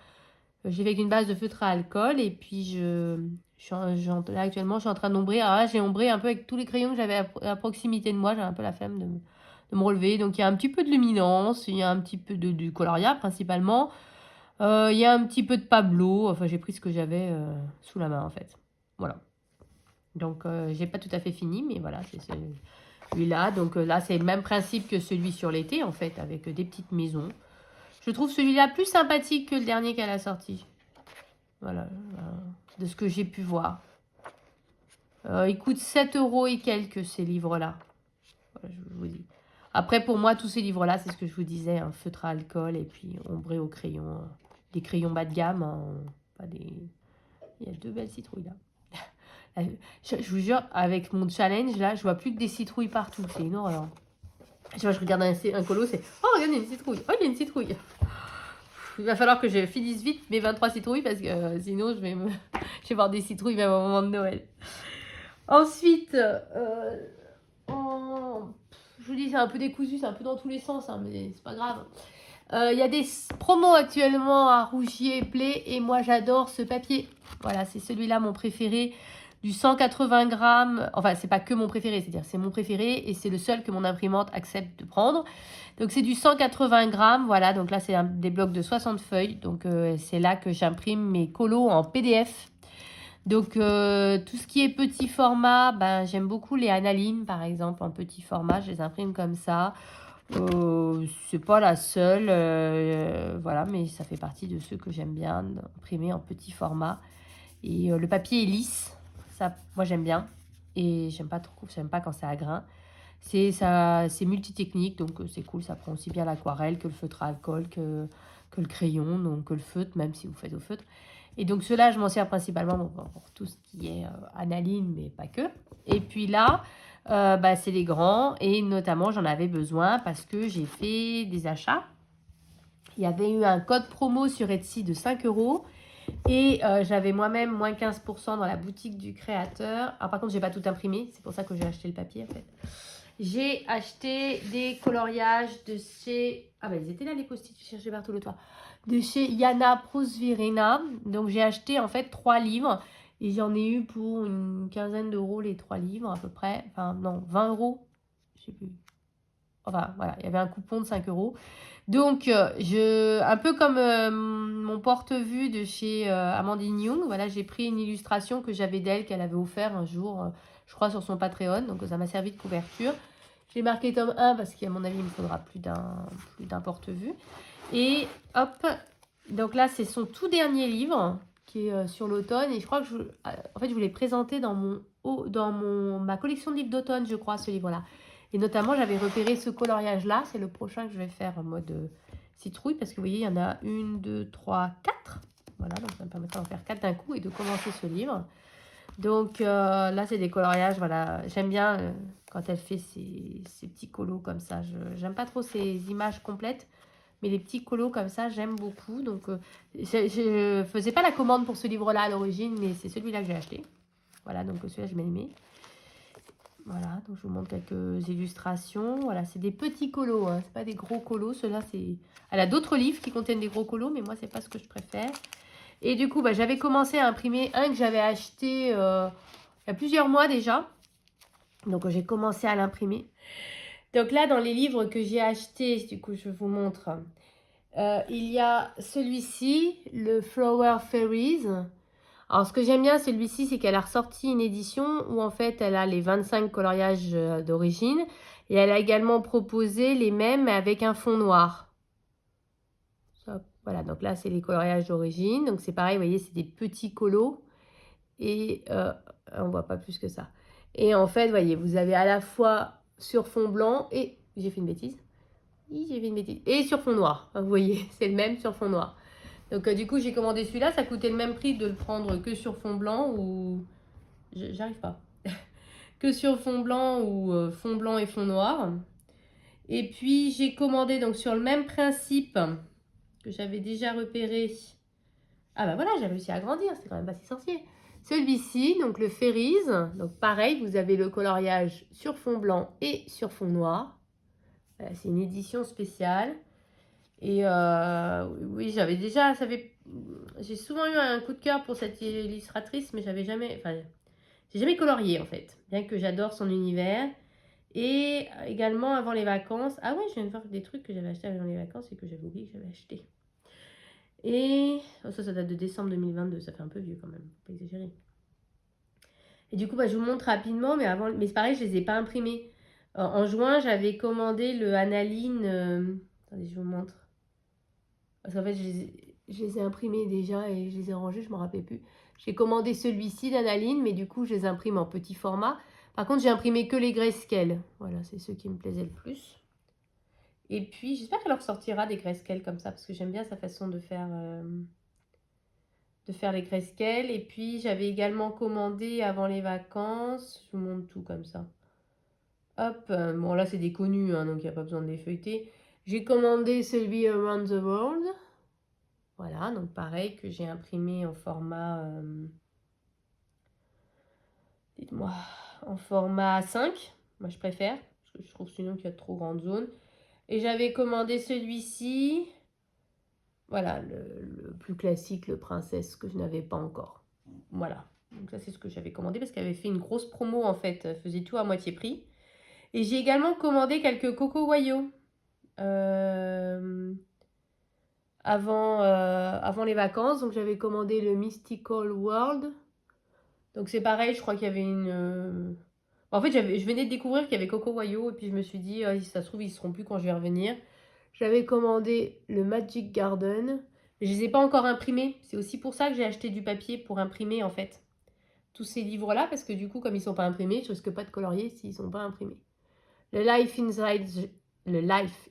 J'ai fait une base de feutre à alcool et puis là, actuellement, je suis en train d'ombrer. Alors là, j'ai ombré un peu avec tous les crayons que j'avais à proximité de moi. J'avais un peu la flemme de me relever. Donc, il y a un petit peu de luminance, il y a un petit peu du coloria principalement. Il y a un petit peu de Pablo. Enfin, j'ai pris ce que j'avais sous la main en fait. Voilà. Donc, j'ai pas tout à fait fini, mais voilà, c'est celui-là. Donc là, c'est le même principe que celui sur l'été en fait, avec des petites maisons. Je trouve celui-là plus sympathique que le dernier qu'elle a sorti. Voilà, de ce que j'ai pu voir. Il coûte 7 € et quelques, ces livres-là. Voilà, je vous dis. Après, pour moi, tous ces livres-là, c'est ce que je vous disais, un feutre à alcool et puis ombré au crayon. Des crayons bas de gamme. Pas des... Il y a 2 belles citrouilles, là. Je vous jure, avec mon challenge, là, je vois plus que des citrouilles partout. C'est une horreur. Je regarde un colo, c'est... Oh, regarde, il y a une citrouille. Oh, il y a une citrouille. Il va falloir que je finisse vite mes 23 citrouilles parce que sinon, je vais voir des citrouilles même au moment de Noël. Ensuite, je vous dis, c'est un peu décousu, c'est un peu dans tous les sens, hein, mais c'est pas grave. Il y a des promos actuellement à Rougier et Play et moi, j'adore ce papier. Voilà, c'est celui-là, mon préféré. Du 180 grammes, enfin c'est pas que mon préféré, c'est-à-dire c'est mon préféré et c'est le seul que mon imprimante accepte de prendre. Donc c'est du 180 grammes, voilà, donc là c'est des blocs de 60 feuilles, donc c'est là que j'imprime mes colos en PDF. Donc tout ce qui est petit format, j'aime beaucoup les Analine par exemple en petit format, je les imprime comme ça. C'est pas la seule, voilà, mais ça fait partie de ceux que j'aime bien imprimer en petit format. Et le papier est lisse. Ça, moi j'aime bien et j'aime pas quand c'est à grains. C'est multitechnique, donc c'est cool, ça prend aussi bien l'aquarelle que le feutre à alcool, que le crayon, donc que le feutre, même si vous faites au feutre. Et donc ceux-là, je m'en sers principalement pour tout ce qui est analine, mais pas que. Et puis là, c'est les grands, et notamment j'en avais besoin parce que j'ai fait des achats. Il y avait eu un code promo sur Etsy de 5 €. Et j'avais moi-même moins 15% dans la boutique du créateur. Alors par contre, j'ai pas tout imprimé. C'est pour ça que j'ai acheté le papier en fait. J'ai acheté des coloriages de chez... Ah ils étaient là les post-it, je cherchais partout le toit. De chez Yana Prosvirina. Donc j'ai acheté en fait 3 livres. Et j'en ai eu pour une quinzaine d'euros les 3 livres à peu près. Enfin non, 20 €. Je sais plus. Enfin voilà, il y avait un coupon de 5 €. Donc, un peu comme mon porte-vue de chez Amandine Young, voilà, j'ai pris une illustration que j'avais d'elle, qu'elle avait offert un jour, je crois, sur son Patreon. Donc, ça m'a servi de couverture. J'ai marqué tome 1 parce qu'à mon avis, il me faudra plus d'un porte-vue. Et hop, donc là, c'est son tout dernier livre qui est sur l'automne. Et je crois que je voulais présenter dans ma collection de livres d'automne, je crois, ce livre-là. Et notamment, j'avais repéré ce coloriage-là. C'est le prochain que je vais faire en mode citrouille. Parce que vous voyez, il y en a 1, 2, 3, 4. Voilà, donc ça me permettra d'en faire 4 d'un coup et de commencer ce livre. Donc là, c'est des coloriages. Voilà, j'aime bien quand elle fait ces petits colos comme ça. J'aime pas trop ces images complètes. Mais les petits colos comme ça, j'aime beaucoup. Donc, je ne faisais pas la commande pour ce livre-là à l'origine, mais c'est celui-là que j'ai acheté. Voilà, donc celui-là, j'ai bien aimé. Voilà, donc je vous montre quelques illustrations. Voilà, c'est des petits colos, hein, c'est pas des gros colos. Ceux-là, c'est... Elle a d'autres livres qui contiennent des gros colos, mais moi, c'est pas ce que je préfère. Et du coup, j'avais commencé à imprimer un que j'avais acheté il y a plusieurs mois déjà. Donc, j'ai commencé à l'imprimer. Donc là, dans les livres que j'ai achetés, du coup, je vous montre. Il y a celui-ci, le Flower Fairies. Alors, ce que j'aime bien, celui-ci, c'est qu'elle a ressorti une édition où, en fait, elle a les 25 coloriages d'origine. Et elle a également proposé les mêmes, mais avec un fond noir. Voilà, donc là, c'est les coloriages d'origine. Donc, c'est pareil, vous voyez, c'est des petits colos. Et on ne voit pas plus que ça. Et en fait, vous voyez, vous avez à la fois sur fond blanc et... J'ai fait une bêtise. Oui, j'ai fait une bêtise. Et sur fond noir. Vous voyez, c'est le même sur fond noir. Donc, du coup, j'ai commandé celui-là. Ça coûtait le même prix de le prendre que sur fond blanc ou... J'arrive pas. Que sur fond blanc ou fond blanc et fond noir. Et puis, j'ai commandé donc sur le même principe que j'avais déjà repéré. Ah bah voilà, j'ai réussi à agrandir. C'est quand même pas si sorcier. Celui-ci, donc le Fairies. Donc, pareil, vous avez le coloriage sur fond blanc et sur fond noir. Voilà, c'est une édition spéciale. Et oui, j'ai souvent eu un coup de cœur pour cette illustratrice, mais j'ai jamais colorié en fait, bien que j'adore son univers. Et également avant les vacances, ah ouais, je viens de voir des trucs que j'avais acheté avant les vacances et que j'avais oublié que j'avais acheté. Et ça date de décembre 2022, ça fait un peu vieux quand même, faut pas exagérer. Et du coup, je vous montre rapidement, mais c'est pareil, je les ai pas imprimés. En juin, j'avais commandé le Analine. Attendez, je vous montre. Parce qu'en fait, je les ai imprimés déjà et je les ai rangés, je ne me rappelle plus. J'ai commandé celui-ci d'Analine, mais du coup, je les imprime en petit format. Par contre, j'ai imprimé que les grayscale. Voilà, c'est ceux qui me plaisaient le plus. Et puis, j'espère qu'elle ressortira des grayscale comme ça, parce que j'aime bien sa façon de faire les grayscale. Et puis, j'avais également commandé avant les vacances. Je vous montre tout comme ça. Hop, bon là, c'est des connus, hein, donc il n'y a pas besoin de les feuilleter. J'ai commandé celui Around the World. Voilà, donc pareil que j'ai imprimé en format, dites-moi, en format 5. Moi, je préfère, parce que je trouve sinon qu'il y a trop grande zone. Et j'avais commandé celui-ci. Voilà, le plus classique, le Princesse, que je n'avais pas encore. Voilà, donc ça, c'est ce que j'avais commandé parce qu'elle avait fait une grosse promo, en fait. Elle faisait tout à moitié prix. Et j'ai également commandé quelques Coco Wayo. Avant les vacances. Donc j'avais commandé le Mystical World. Donc c'est pareil, je crois qu'il y avait une... En fait, je venais de découvrir qu'il y avait Coco Wayo et puis je me suis dit, si ça se trouve, ils ne seront plus quand je vais revenir. J'avais commandé le Magic Garden. Mais je ne les ai pas encore imprimés. C'est aussi pour ça que j'ai acheté du papier pour imprimer en fait tous ces livres-là parce que du coup, comme ils ne sont pas imprimés, je risque pas de colorier s'ils ne sont pas imprimés. Le Life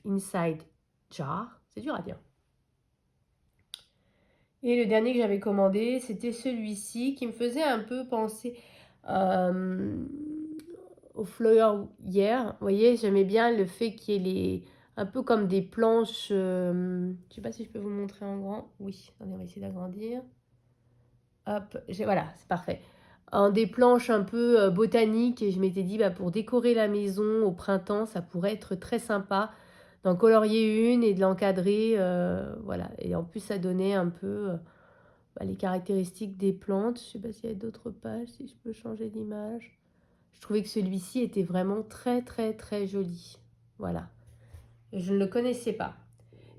Inside Jar, c'est dur à dire. Et le dernier que j'avais commandé, c'était celui-ci qui me faisait un peu penser au Flower Year. Vous voyez, j'aimais bien le fait qu'il y ait un peu comme des planches. Je ne sais pas si je peux vous montrer en grand. Oui, attendez, on va essayer d'agrandir. Hop, voilà, c'est parfait. Des planches un peu botaniques et je m'étais dit, pour décorer la maison au printemps, ça pourrait être très sympa d'en colorier une et de l'encadrer. Voilà, et en plus, ça donnait un peu... les caractéristiques des plantes. Je ne sais pas s'il y a d'autres pages, si je peux changer d'image. Je trouvais que celui-ci était vraiment très très très joli. Voilà. Et je ne le connaissais pas.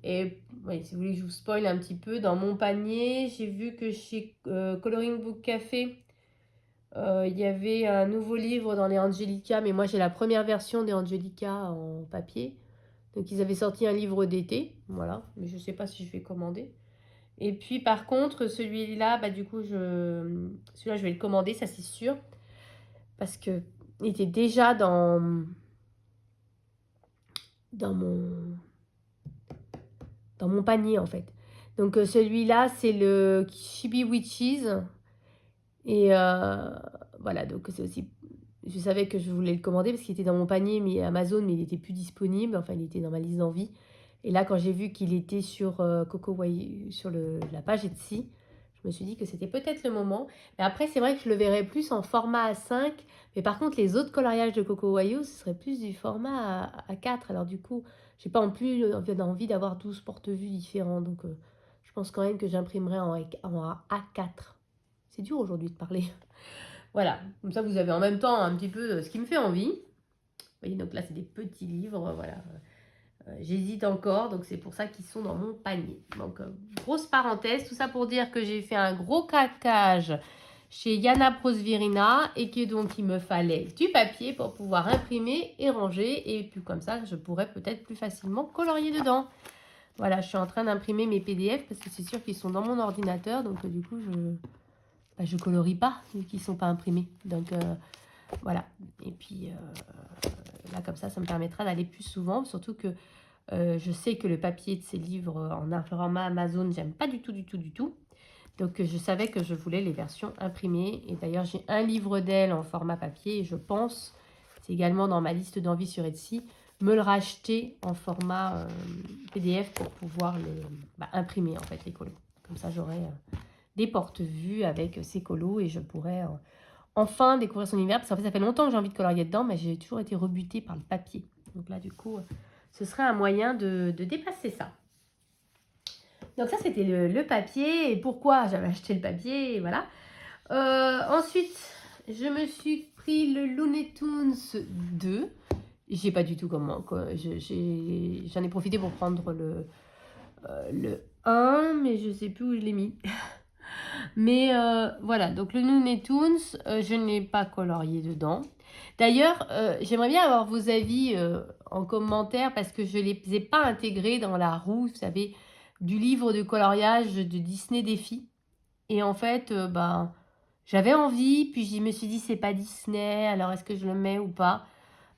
Et oui, si vous voulez que je vous spoil un petit peu, dans mon panier, j'ai vu que chez Coloring Book Café, il y avait un nouveau livre dans les Angelica, mais moi j'ai la première version des Angelica en papier. Donc ils avaient sorti un livre d'été, voilà, mais je ne sais pas si je vais commander. Et puis par contre, celui-là, du coup, celui-là, je vais le commander, ça c'est sûr. Parce que il était déjà dans mon panier en fait. Donc celui-là, c'est le Chibi Witches. Et voilà, donc c'est aussi... Je savais que je voulais le commander parce qu'il était dans mon panier mais Amazon, mais il n'était plus disponible. Enfin, il était dans ma liste d'envie. Et là, quand j'ai vu qu'il était sur Coco Wayou, sur la page Etsy, je me suis dit que c'était peut-être le moment. Mais après, c'est vrai que je le verrais plus en format A5. Mais par contre, les autres coloriages de Coco Wayou, ce serait plus du format A4. Alors du coup, j'ai pas en plus envie d'avoir 12 porte-vues différents. Donc, je pense quand même que j'imprimerai en A4. C'est dur aujourd'hui de parler. Voilà, comme ça vous avez en même temps un petit peu ce qui me fait envie. Vous voyez, donc là c'est des petits livres, voilà. J'hésite encore, donc c'est pour ça qu'ils sont dans mon panier. Donc, grosse parenthèse, tout ça pour dire que j'ai fait un gros craquage chez Yana Prosvirina et que donc il me fallait du papier pour pouvoir imprimer et ranger. Et puis comme ça, je pourrais peut-être plus facilement colorier dedans. Voilà, je suis en train d'imprimer mes PDF parce que c'est sûr qu'ils sont dans mon ordinateur. Donc du coup, je colorie pas vu qu'ils ne sont pas imprimés. Donc voilà. Et puis là, comme ça me permettra d'aller plus souvent. Surtout que je sais que le papier de ces livres en format Amazon, j'aime pas du tout. Donc, je savais que je voulais les versions imprimées. Et d'ailleurs, j'ai un livre d'elle en format papier. Et je pense, c'est également dans ma liste d'envie sur Etsy, me le racheter en format PDF pour pouvoir imprimer, en fait, les colos. Comme ça, j'aurai des porte-vues avec ces colos et je pourrai enfin découvrir son univers. Parce qu'en fait, ça fait longtemps que j'ai envie de colorier dedans, mais j'ai toujours été rebutée par le papier. Donc là, du coup, ce serait un moyen de dépasser ça. Donc ça, c'était le papier et pourquoi j'avais acheté le papier, et voilà. Ensuite, je me suis pris le Looney Tunes 2. Je sais pas du tout comment. J'en ai profité pour prendre le 1, mais je sais plus où je l'ai mis. Mais voilà, donc le Looney Tunes, je n'ai pas colorié dedans. D'ailleurs, j'aimerais bien avoir vos avis en commentaire parce que je ne les ai pas intégrés dans la roue, vous savez, du livre de coloriage de Disney Défi. Et en fait, j'avais envie, puis je me suis dit, c'est pas Disney, alors est-ce que je le mets ou pas?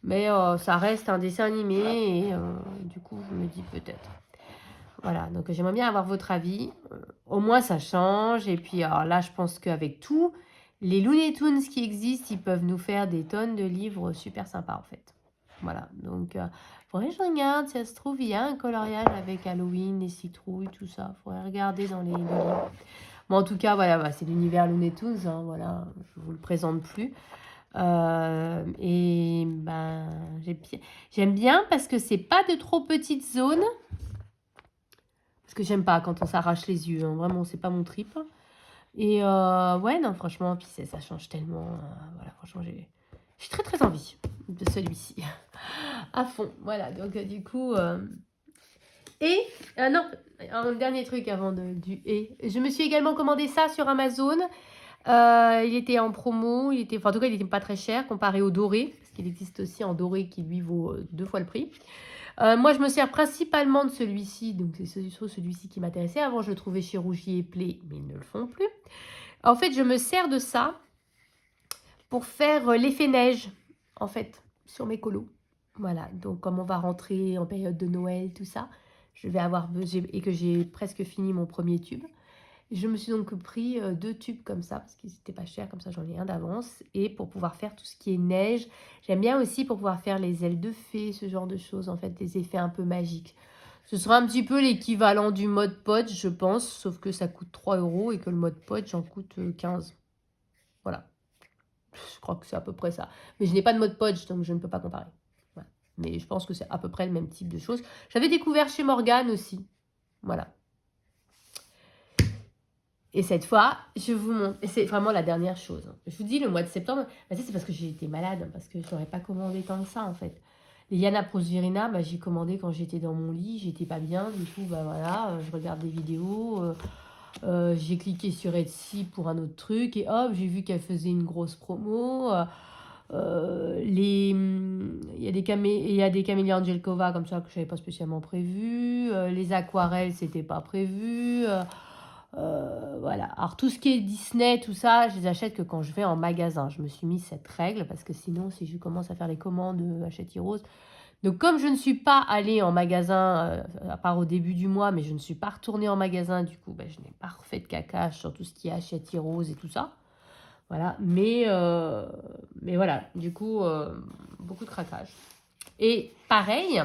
Mais ça reste un dessin animé et du coup, je me dis peut-être. Voilà, donc j'aimerais bien avoir votre avis. Au moins, ça change. Et puis, alors là, je pense qu'avec tout, les Looney Tunes qui existent, ils peuvent nous faire des tonnes de livres super sympas, en fait. Voilà, donc, faudrait que je regarde. Si ça se trouve, il y a un coloriage avec Halloween, les citrouilles, tout ça. Faudrait regarder dans les livres. Bon, en tout cas, voilà, c'est l'univers Looney Tunes. Hein, voilà, je vous le présente plus. Et j'aime bien parce que c'est pas de trop petites zones. Parce que j'aime pas quand on s'arrache les yeux. Hein. Vraiment, c'est pas mon trip. Et ouais, non, franchement, puis ça change tellement. Voilà, franchement, j'ai très très envie de celui-ci. À fond. Voilà, donc du coup. Et, non, un dernier truc avant du et. Je me suis également commandé ça sur Amazon. Il était en promo. En tout cas, il n'était pas très cher comparé au doré. Parce qu'il existe aussi en doré qui lui vaut 2 fois le prix. Moi, je me sers principalement de celui-ci. Donc, c'est celui-ci qui m'intéressait. Avant, je le trouvais chez Rougier et Play, mais ils ne le font plus. En fait, je me sers de ça pour faire l'effet neige, en fait, sur mes colos. Voilà. Donc, comme on va rentrer en période de Noël, tout ça, et que j'ai presque fini mon premier tube. Je me suis donc pris 2 tubes comme ça, parce qu'ils n'étaient pas chers, comme ça j'en ai un d'avance. Et pour pouvoir faire tout ce qui est neige, j'aime bien aussi pour pouvoir faire les ailes de fée, ce genre de choses, en fait, des effets un peu magiques. Ce sera un petit peu l'équivalent du mode Podge, je pense, sauf que ça coûte 3 € et que le mode Podge en coûte 15. Voilà, je crois que c'est à peu près ça. Mais je n'ai pas de mode Podge, donc je ne peux pas comparer. Voilà. Mais je pense que c'est à peu près le même type de choses. J'avais découvert chez Morgane aussi. Voilà. Et cette fois, je vous montre. Et c'est vraiment la dernière chose. Je vous dis, le mois de septembre, c'est parce que j'ai été malade, parce que je n'aurais pas commandé tant que ça, en fait. Les Yana Prosvirina, j'ai commandé quand j'étais dans mon lit, j'étais pas bien. Du coup, voilà, je regarde des vidéos. J'ai cliqué sur Etsy pour un autre truc. Et hop, j'ai vu qu'elle faisait une grosse promo. Il y a des camélias Angelkova comme ça que je n'avais pas spécialement prévu. Les aquarelles, c'était pas prévu. Voilà. Alors, tout ce qui est Disney, tout ça, je les achète que quand je vais en magasin. Je me suis mis cette règle parce que sinon, si je commence à faire les commandes Hachette Heroes. Donc, comme je ne suis pas allée en magasin, à part au début du mois, mais je ne suis pas retournée en magasin, du coup, je n'ai pas refait de cacache sur tout ce qui est Hachette Heroes et tout ça. Voilà. Mais voilà, du coup, beaucoup de craquage. Et pareil.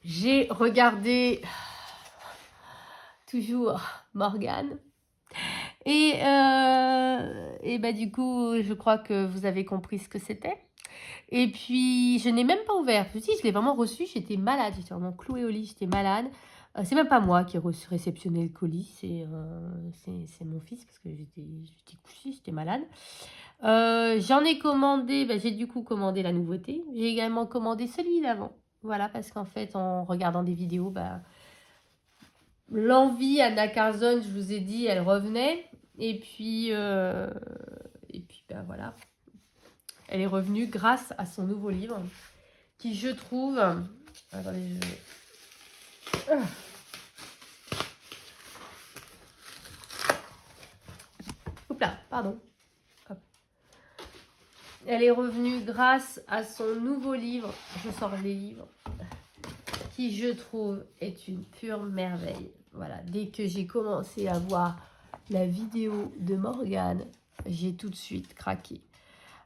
J'ai regardé toujours Morgane. Et bah, du coup, je crois que vous avez compris ce que c'était. Et puis, je n'ai même pas ouvert. Je l'ai vraiment reçu, j'étais malade. J'étais vraiment clouée au lit, j'étais malade. C'est même pas moi qui ai réceptionné le colis, c'est mon fils, parce que j'étais couchée, j'étais malade. J'en ai commandé, bah, j'ai du coup commandé la nouveauté. J'ai également commandé celui d'avant. Voilà, parce qu'en fait, en regardant des vidéos, bah, l'envie Anna Carlson, je vous ai dit, elle revenait. Et puis ben voilà, elle est revenue grâce à son nouveau livre, qui je trouve... Attendez, Oups là, pardon. Hop. Elle est revenue grâce à son nouveau livre. Je sors les livres. Qui, je trouve, est une pure merveille. Voilà, dès que j'ai commencé à voir la vidéo de Morgane, j'ai tout de suite craqué.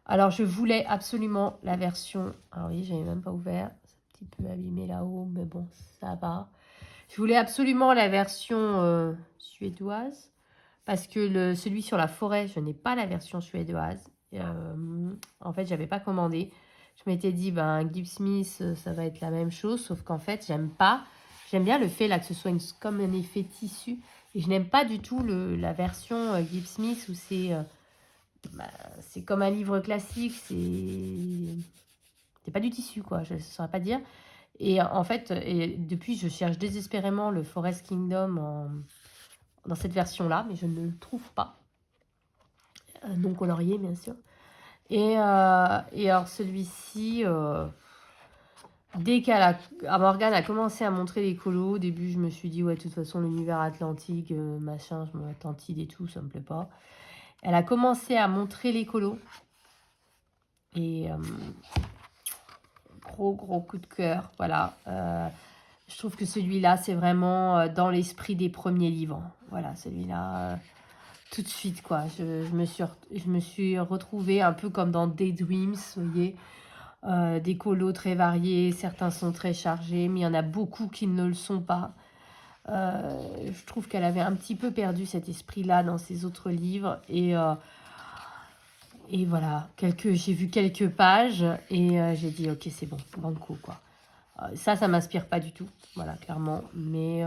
Alors, je voulais absolument la version... Alors oui, je n'avais même pas ouvert. C'est un petit peu abîmé là-haut, mais bon, ça va. Je voulais absolument la version suédoise. Parce que celui sur la forêt, je n'ai pas la version suédoise. En fait, je n'avais pas commandé. Je m'étais dit, ben, Gibb Smith, ça va être la même chose. Sauf qu'en fait, j'aime pas. J'aime bien le fait là que ce soit comme un effet tissu. Et je n'aime pas du tout la version Gibb Smith où c'est comme un livre classique. C'est pas du tissu, quoi. Je ne saurais pas dire. Et en fait, depuis, je cherche désespérément le Forest Kingdom dans cette version-là, mais je ne le trouve pas. Non colorié, bien sûr. Et alors, celui-ci, dès Morgane a commencé à montrer les colos, au début, je me suis dit, ouais, de toute façon, l'univers atlantique, machin, Atlantide et tout, ça me plaît pas. Elle a commencé à montrer les colos. Et gros coup de cœur, voilà. Je trouve que celui-là, c'est vraiment dans l'esprit des premiers livres. Voilà, celui-là, tout de suite, quoi. Je me suis retrouvée un peu comme dans Daydreams, vous voyez. Des colos très variés, certains sont très chargés, mais il y en a beaucoup qui ne le sont pas. Je trouve qu'elle avait un petit peu perdu cet esprit-là dans ses autres livres. Et voilà, j'ai vu quelques pages et j'ai dit, ok, c'est bon, banco, quoi. Ça m'inspire pas du tout, voilà, clairement. Mais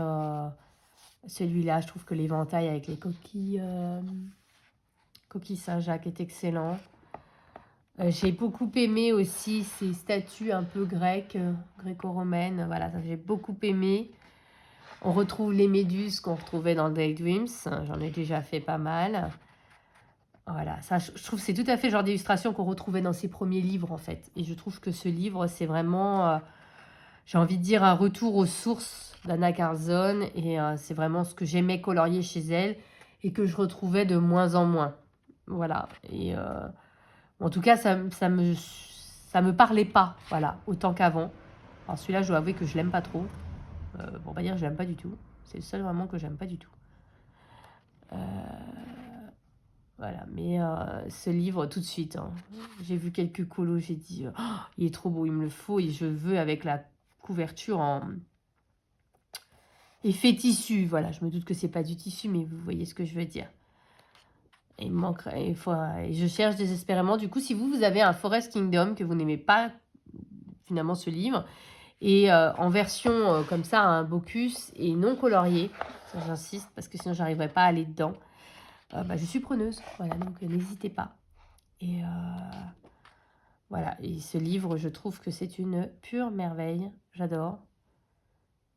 celui-là, je trouve que l'éventail avec les coquilles Saint-Jacques est excellent. J'ai beaucoup aimé aussi ces statues un peu grecques, gréco-romaines. Voilà, ça j'ai beaucoup aimé. On retrouve les méduses qu'on retrouvait dans Daydreams. J'en ai déjà fait pas mal. Voilà, ça, je trouve que c'est tout à fait le genre d'illustration qu'on retrouvait dans ses premiers livres, en fait. Et je trouve que ce livre, c'est vraiment, j'ai envie de dire, un retour aux sources d'Anna Carlson. Et c'est vraiment ce que j'aimais colorier chez elle et que je retrouvais de moins en moins. Voilà. Et en tout cas, ça me parlait pas, voilà, autant qu'avant. Alors celui-là, je dois avouer que je l'aime pas trop. Pour pas dire que je l'aime pas du tout. C'est le seul vraiment que j'aime pas du tout. Voilà, mais ce livre, tout de suite, hein, j'ai vu quelques colos, j'ai dit, oh, il est trop beau, il me le faut, et je veux avec la couverture en effet tissu. Voilà, je me doute que c'est pas du tissu, mais vous voyez ce que je veux dire. Il me manquerait, et je cherche désespérément. Du coup, si vous avez un Forest Kingdom, que vous n'aimez pas finalement ce livre, et en version comme ça, un Bocuse, et non colorié, ça j'insiste, parce que sinon j'arriverai pas à aller dedans, bah, je suis preneuse. Voilà, donc n'hésitez pas. Et voilà, et ce livre, je trouve que c'est une pure merveille. J'adore.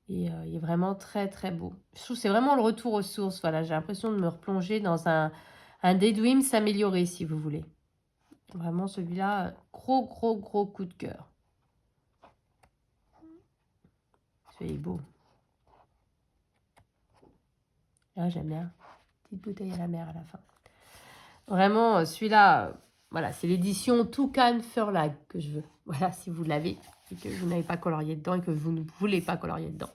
Et il est vraiment très, très beau. Je trouve que c'est vraiment le retour aux sources. Voilà, j'ai l'impression de me replonger dans un Daydreams amélioré, si vous voulez. Vraiment, celui-là, gros coup de cœur. Celui-là est beau. Là, j'aime bien. Petite bouteille à la mer à la fin. Vraiment, celui-là, voilà, c'est l'édition Toucan Furlag que je veux. Voilà, si vous l'avez et que vous n'avez pas colorié dedans et que vous ne voulez pas colorier dedans.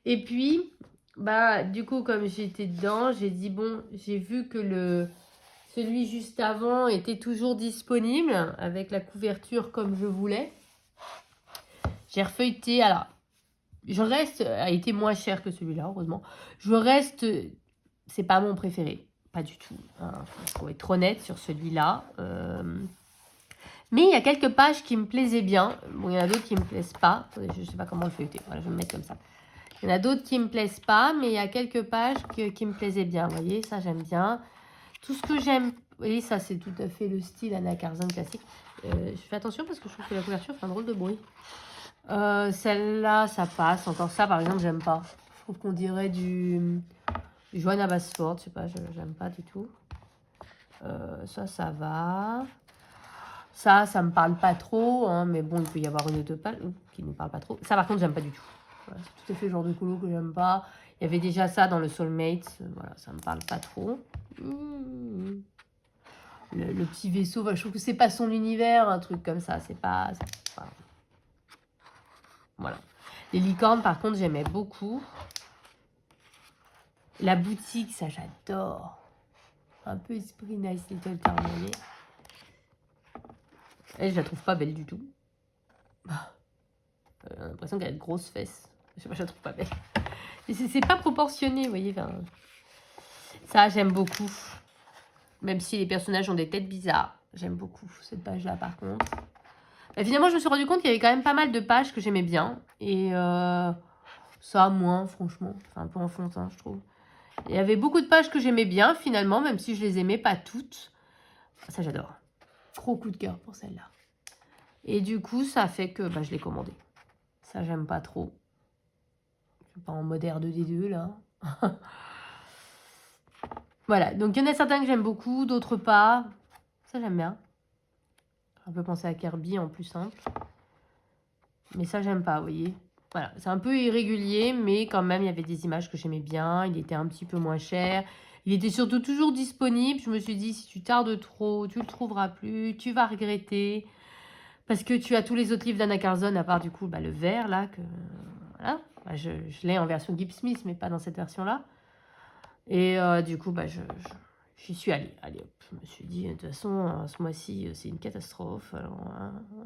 Et puis, bah, du coup, comme j'étais dedans, j'ai dit, bon, j'ai vu que celui juste avant était toujours disponible avec la couverture comme je voulais. J'ai refeuilleté. Alors, je reste, a été moins cher que celui-là, heureusement. Je reste, c'est pas mon préféré, pas du tout. Hein, faut être honnête sur celui-là. Mais il y a quelques pages qui me plaisaient bien. Bon, il y en a d'autres qui me plaisent pas. Attendez, je sais pas comment le feuilleter. Voilà, je vais me mettre comme ça. Il y en a d'autres qui me plaisent pas, mais il y a quelques pages qui me plaisaient bien. Vous voyez, ça j'aime bien. Tout ce que j'aime, vous voyez, ça c'est tout à fait le style Anna Karzan classique. Je fais attention parce que je trouve que la couverture fait un drôle de bruit. Celle-là, ça passe. Encore ça, par exemple, j'aime pas. Je trouve qu'on dirait du Johanna Basford. Je sais pas, j'aime pas du tout. Ça va. Ça me parle pas trop. Hein, mais bon, il peut y avoir une autre page qui ne me parle pas trop. Ça, par contre, j'aime pas du tout. Voilà, c'est tout à fait le genre de colo que j'aime pas. Il y avait déjà ça dans le Soulmate. Voilà, ça me parle pas trop. Le petit vaisseau, je trouve que c'est pas son univers, un truc comme ça. C'est pas... Voilà. Les licornes, par contre, j'aimais beaucoup. La boutique, ça, j'adore. Un peu esprit Nice Little Carmonnier. Et je la trouve pas belle du tout. J'ai l'impression qu'elle a de grosses fesses. Je sais pas, je la trouve pas belle. C'est pas proportionné, vous voyez. Enfin, ça, j'aime beaucoup. Même si les personnages ont des têtes bizarres. J'aime beaucoup cette page-là, par contre. Finalement, je me suis rendu compte qu'il y avait quand même pas mal de pages que j'aimais bien. Et ça, moins, franchement. C'est un peu enfantin, je trouve. Il y avait beaucoup de pages que j'aimais bien, finalement, même si je les aimais pas toutes. Ça, j'adore. Gros coup de cœur pour celle-là. Et du coup, ça fait que je l'ai commandé. Ça, j'aime pas trop. Je suis pas en mode R2D2, là. Voilà, donc il y en a certains que j'aime beaucoup, d'autres pas. Ça, j'aime bien. Un peu penser à Kirby en plus simple. Mais ça, j'aime pas, vous voyez. Voilà, c'est un peu irrégulier, mais quand même, il y avait des images que j'aimais bien. Il était un petit peu moins cher. Il était surtout toujours disponible. Je me suis dit, si tu tardes trop, tu le trouveras plus. Tu vas regretter. Parce que tu as tous les autres livres d'Anna Karzan, à part du coup le vert, là. Que, voilà. Je l'ai en version Gibbs Smith, mais pas dans cette version-là. Et du coup, j'y suis allée. Allez, hop, je me suis dit, de toute façon, ce mois-ci, c'est une catastrophe. Alors,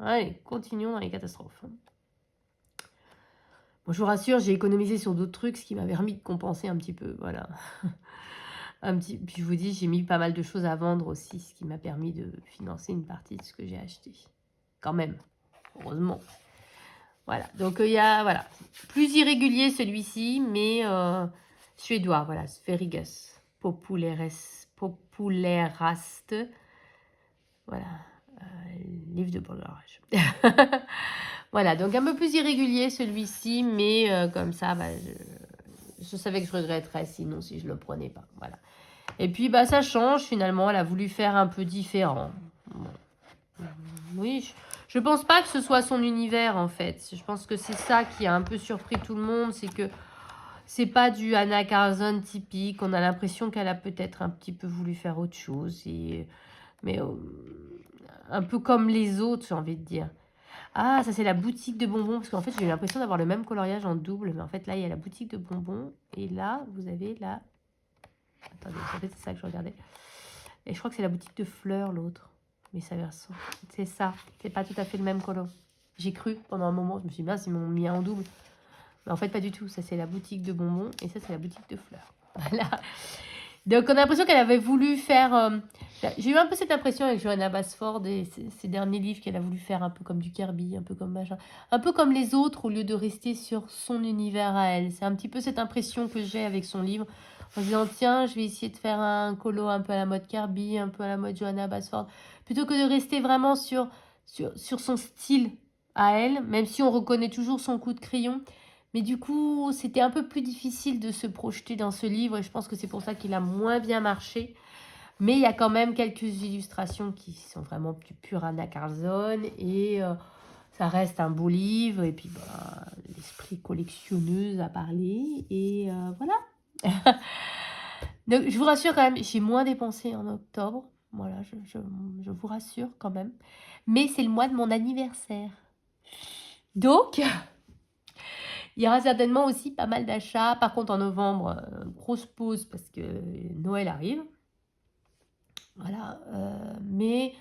allez, continuons dans les catastrophes. Bon, je vous rassure, j'ai économisé sur d'autres trucs, ce qui m'a permis de compenser un petit peu, voilà. Puis je vous dis, j'ai mis pas mal de choses à vendre aussi, ce qui m'a permis de financer une partie de ce que j'ai acheté. Quand même, heureusement. Voilà, donc il y a, voilà, plus irrégulier celui-ci, mais suédois, voilà, Sveriges Popularast. Voilà, livre de bollerage. Voilà, donc un peu plus irrégulier celui-ci, mais comme ça, je savais que je regretterais sinon si je le prenais pas. Voilà. Et puis, ça change finalement, elle a voulu faire un peu différent. Bon. Oui, je pense pas que ce soit son univers en fait. Je pense que c'est ça qui a un peu surpris tout le monde, c'est que c'est pas du Anna Karzan typique. On a l'impression qu'elle a peut-être un petit peu voulu faire autre chose. Mais un peu comme les autres, j'ai envie de dire. Ah, ça c'est la boutique de bonbons. Parce qu'en fait, j'ai eu l'impression d'avoir le même coloriage en double. Mais en fait, là, il y a la boutique de bonbons. Et là, vous avez la... Attendez, en fait, c'est ça que je regardais. Et je crois que c'est la boutique de fleurs, l'autre. Mais ça version. C'est ça. C'est pas tout à fait le même color. J'ai cru pendant un moment. Je me suis dit, mince, ils m'ont mis un en double. Mais en fait, pas du tout. Ça, c'est la boutique de bonbons. Et ça, c'est la boutique de fleurs. Voilà. Donc, on a l'impression qu'elle avait voulu faire... J'ai eu un peu cette impression avec Johanna Basford et ses derniers livres qu'elle a voulu faire un peu comme du Kirby, un peu comme machin. Un peu comme les autres au lieu de rester sur son univers à elle. C'est un petit peu cette impression que j'ai avec son livre. En disant, tiens, je vais essayer de faire un colo un peu à la mode Kirby, un peu à la mode Johanna Basford. Plutôt que de rester vraiment sur son style à elle, même si on reconnaît toujours son coup de crayon. Mais du coup, c'était un peu plus difficile de se projeter dans ce livre et je pense que c'est pour ça qu'il a moins bien marché. Mais il y a quand même quelques illustrations qui sont vraiment plus pures Anna Karzan et ça reste un beau livre. Et puis, l'esprit collectionneuse a parlé et voilà. Donc, je vous rassure quand même, j'ai moins dépensé en octobre. Voilà, je vous rassure quand même. Mais c'est le mois de mon anniversaire. Donc... Il y aura certainement aussi pas mal d'achats. Par contre, en novembre, grosse pause parce que Noël arrive. Voilà. Mais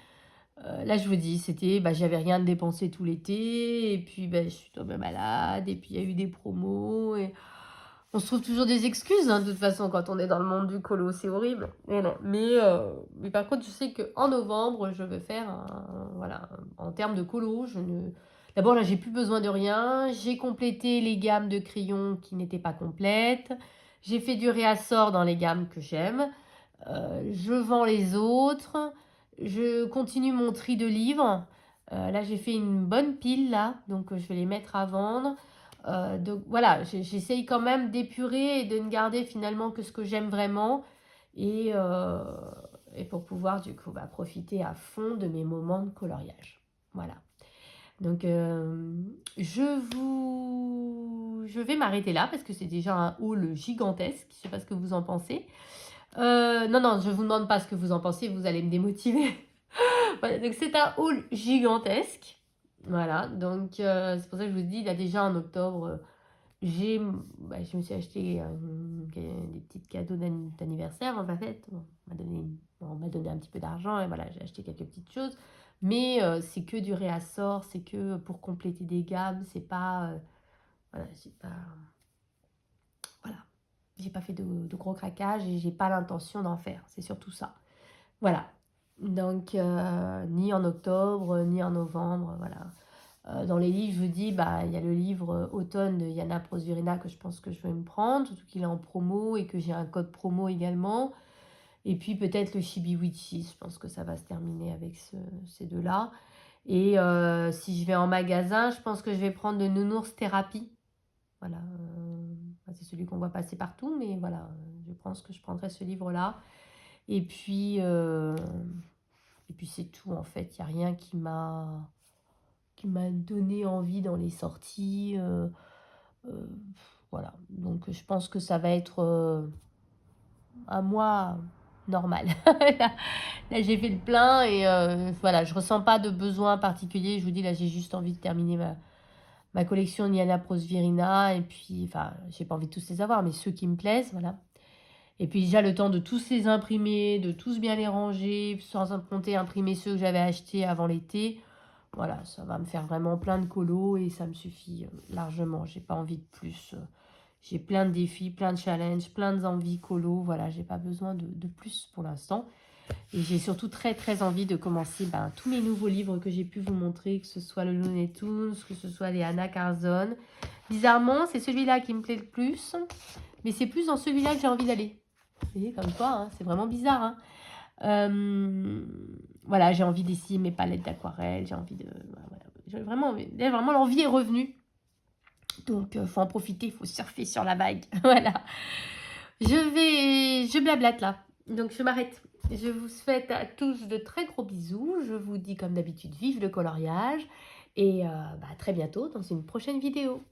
Là, je vous dis, c'était, j'avais rien de dépensé tout l'été et puis, je suis tombée malade et puis il y a eu des promos et on se trouve toujours des excuses, hein, de toute façon, quand on est dans le monde du colo, c'est horrible. Mais non, mais par contre, je sais qu'en novembre, je veux faire voilà, en termes de colo, je ne... D'abord, là, j'ai plus besoin de rien. J'ai complété les gammes de crayons qui n'étaient pas complètes. J'ai fait du réassort dans les gammes que j'aime. Je vends les autres. Je continue mon tri de livres. Là, j'ai fait une bonne pile, là, donc je vais les mettre à vendre. Donc voilà, j'essaye quand même d'épurer et de ne garder finalement que ce que j'aime vraiment et, euh, et pour pouvoir du coup profiter à fond de mes moments de coloriage. Voilà. Donc je vais m'arrêter là parce que c'est déjà un haul gigantesque. Je ne sais pas ce que vous en pensez. Non, je ne vous demande pas ce que vous en pensez, vous allez me démotiver. Voilà, donc c'est un haul gigantesque. Voilà, donc c'est pour ça que je vous dis, là déjà en octobre, je me suis acheté des petits cadeaux d'anniversaire en fait. On m'a donné un petit peu d'argent et voilà, j'ai acheté quelques petites choses. Mais c'est que du réassort, c'est que pour compléter des gammes, c'est pas... voilà, j'ai pas fait de gros craquages et j'ai pas l'intention d'en faire. C'est surtout ça. Voilà. Donc, ni en octobre, ni en novembre, voilà. Dans les livres, je vous dis, il y a le livre Automne de Yana Prosvirina que je pense que je vais me prendre, surtout qu'il est en promo et que j'ai un code promo également. Et puis peut-être le Chibi Witchy, je pense que ça va se terminer avec ces deux-là. Et si je vais en magasin, je pense que je vais prendre le Nounours Thérapie. Voilà, c'est celui qu'on voit passer partout, mais voilà, je pense que je prendrai ce livre-là. Et puis c'est tout en fait, il n'y a rien qui m'a donné envie dans les sorties. Voilà, donc je pense que ça va être un mois normal. Là, j'ai fait le plein et voilà, je ressens pas de besoin particulier. Je vous dis, là, j'ai juste envie de terminer ma collection Niana Prosvirina et puis, enfin, j'ai pas envie de tous les avoir, mais ceux qui me plaisent, voilà. Et puis déjà le temps de tous les imprimer, de tous bien les ranger, sans compter imprimer ceux que j'avais achetés avant l'été. Voilà, ça va me faire vraiment plein de colos et ça me suffit largement. J'ai pas envie de plus. J'ai plein de défis, plein de challenges, plein d'envies colos. Voilà, j'ai pas besoin de plus pour l'instant. Et j'ai surtout très très envie de commencer tous mes nouveaux livres que j'ai pu vous montrer, que ce soit le Looney Tunes, que ce soit les Anna Carzon. Bizarrement, c'est celui-là qui me plaît le plus, mais c'est plus dans celui-là que j'ai envie d'aller. Vous voyez, comme quoi, hein, c'est vraiment bizarre. Hein. Voilà, j'ai envie d'essayer mes palettes d'aquarelle, j'ai envie de... Voilà, vraiment l'envie est revenue. Donc, il faut en profiter, il faut surfer sur la vague. Voilà. Je blablate là. Donc, je m'arrête. Je vous souhaite à tous de très gros bisous. Je vous dis comme d'habitude, vive le coloriage. Et à très bientôt dans une prochaine vidéo.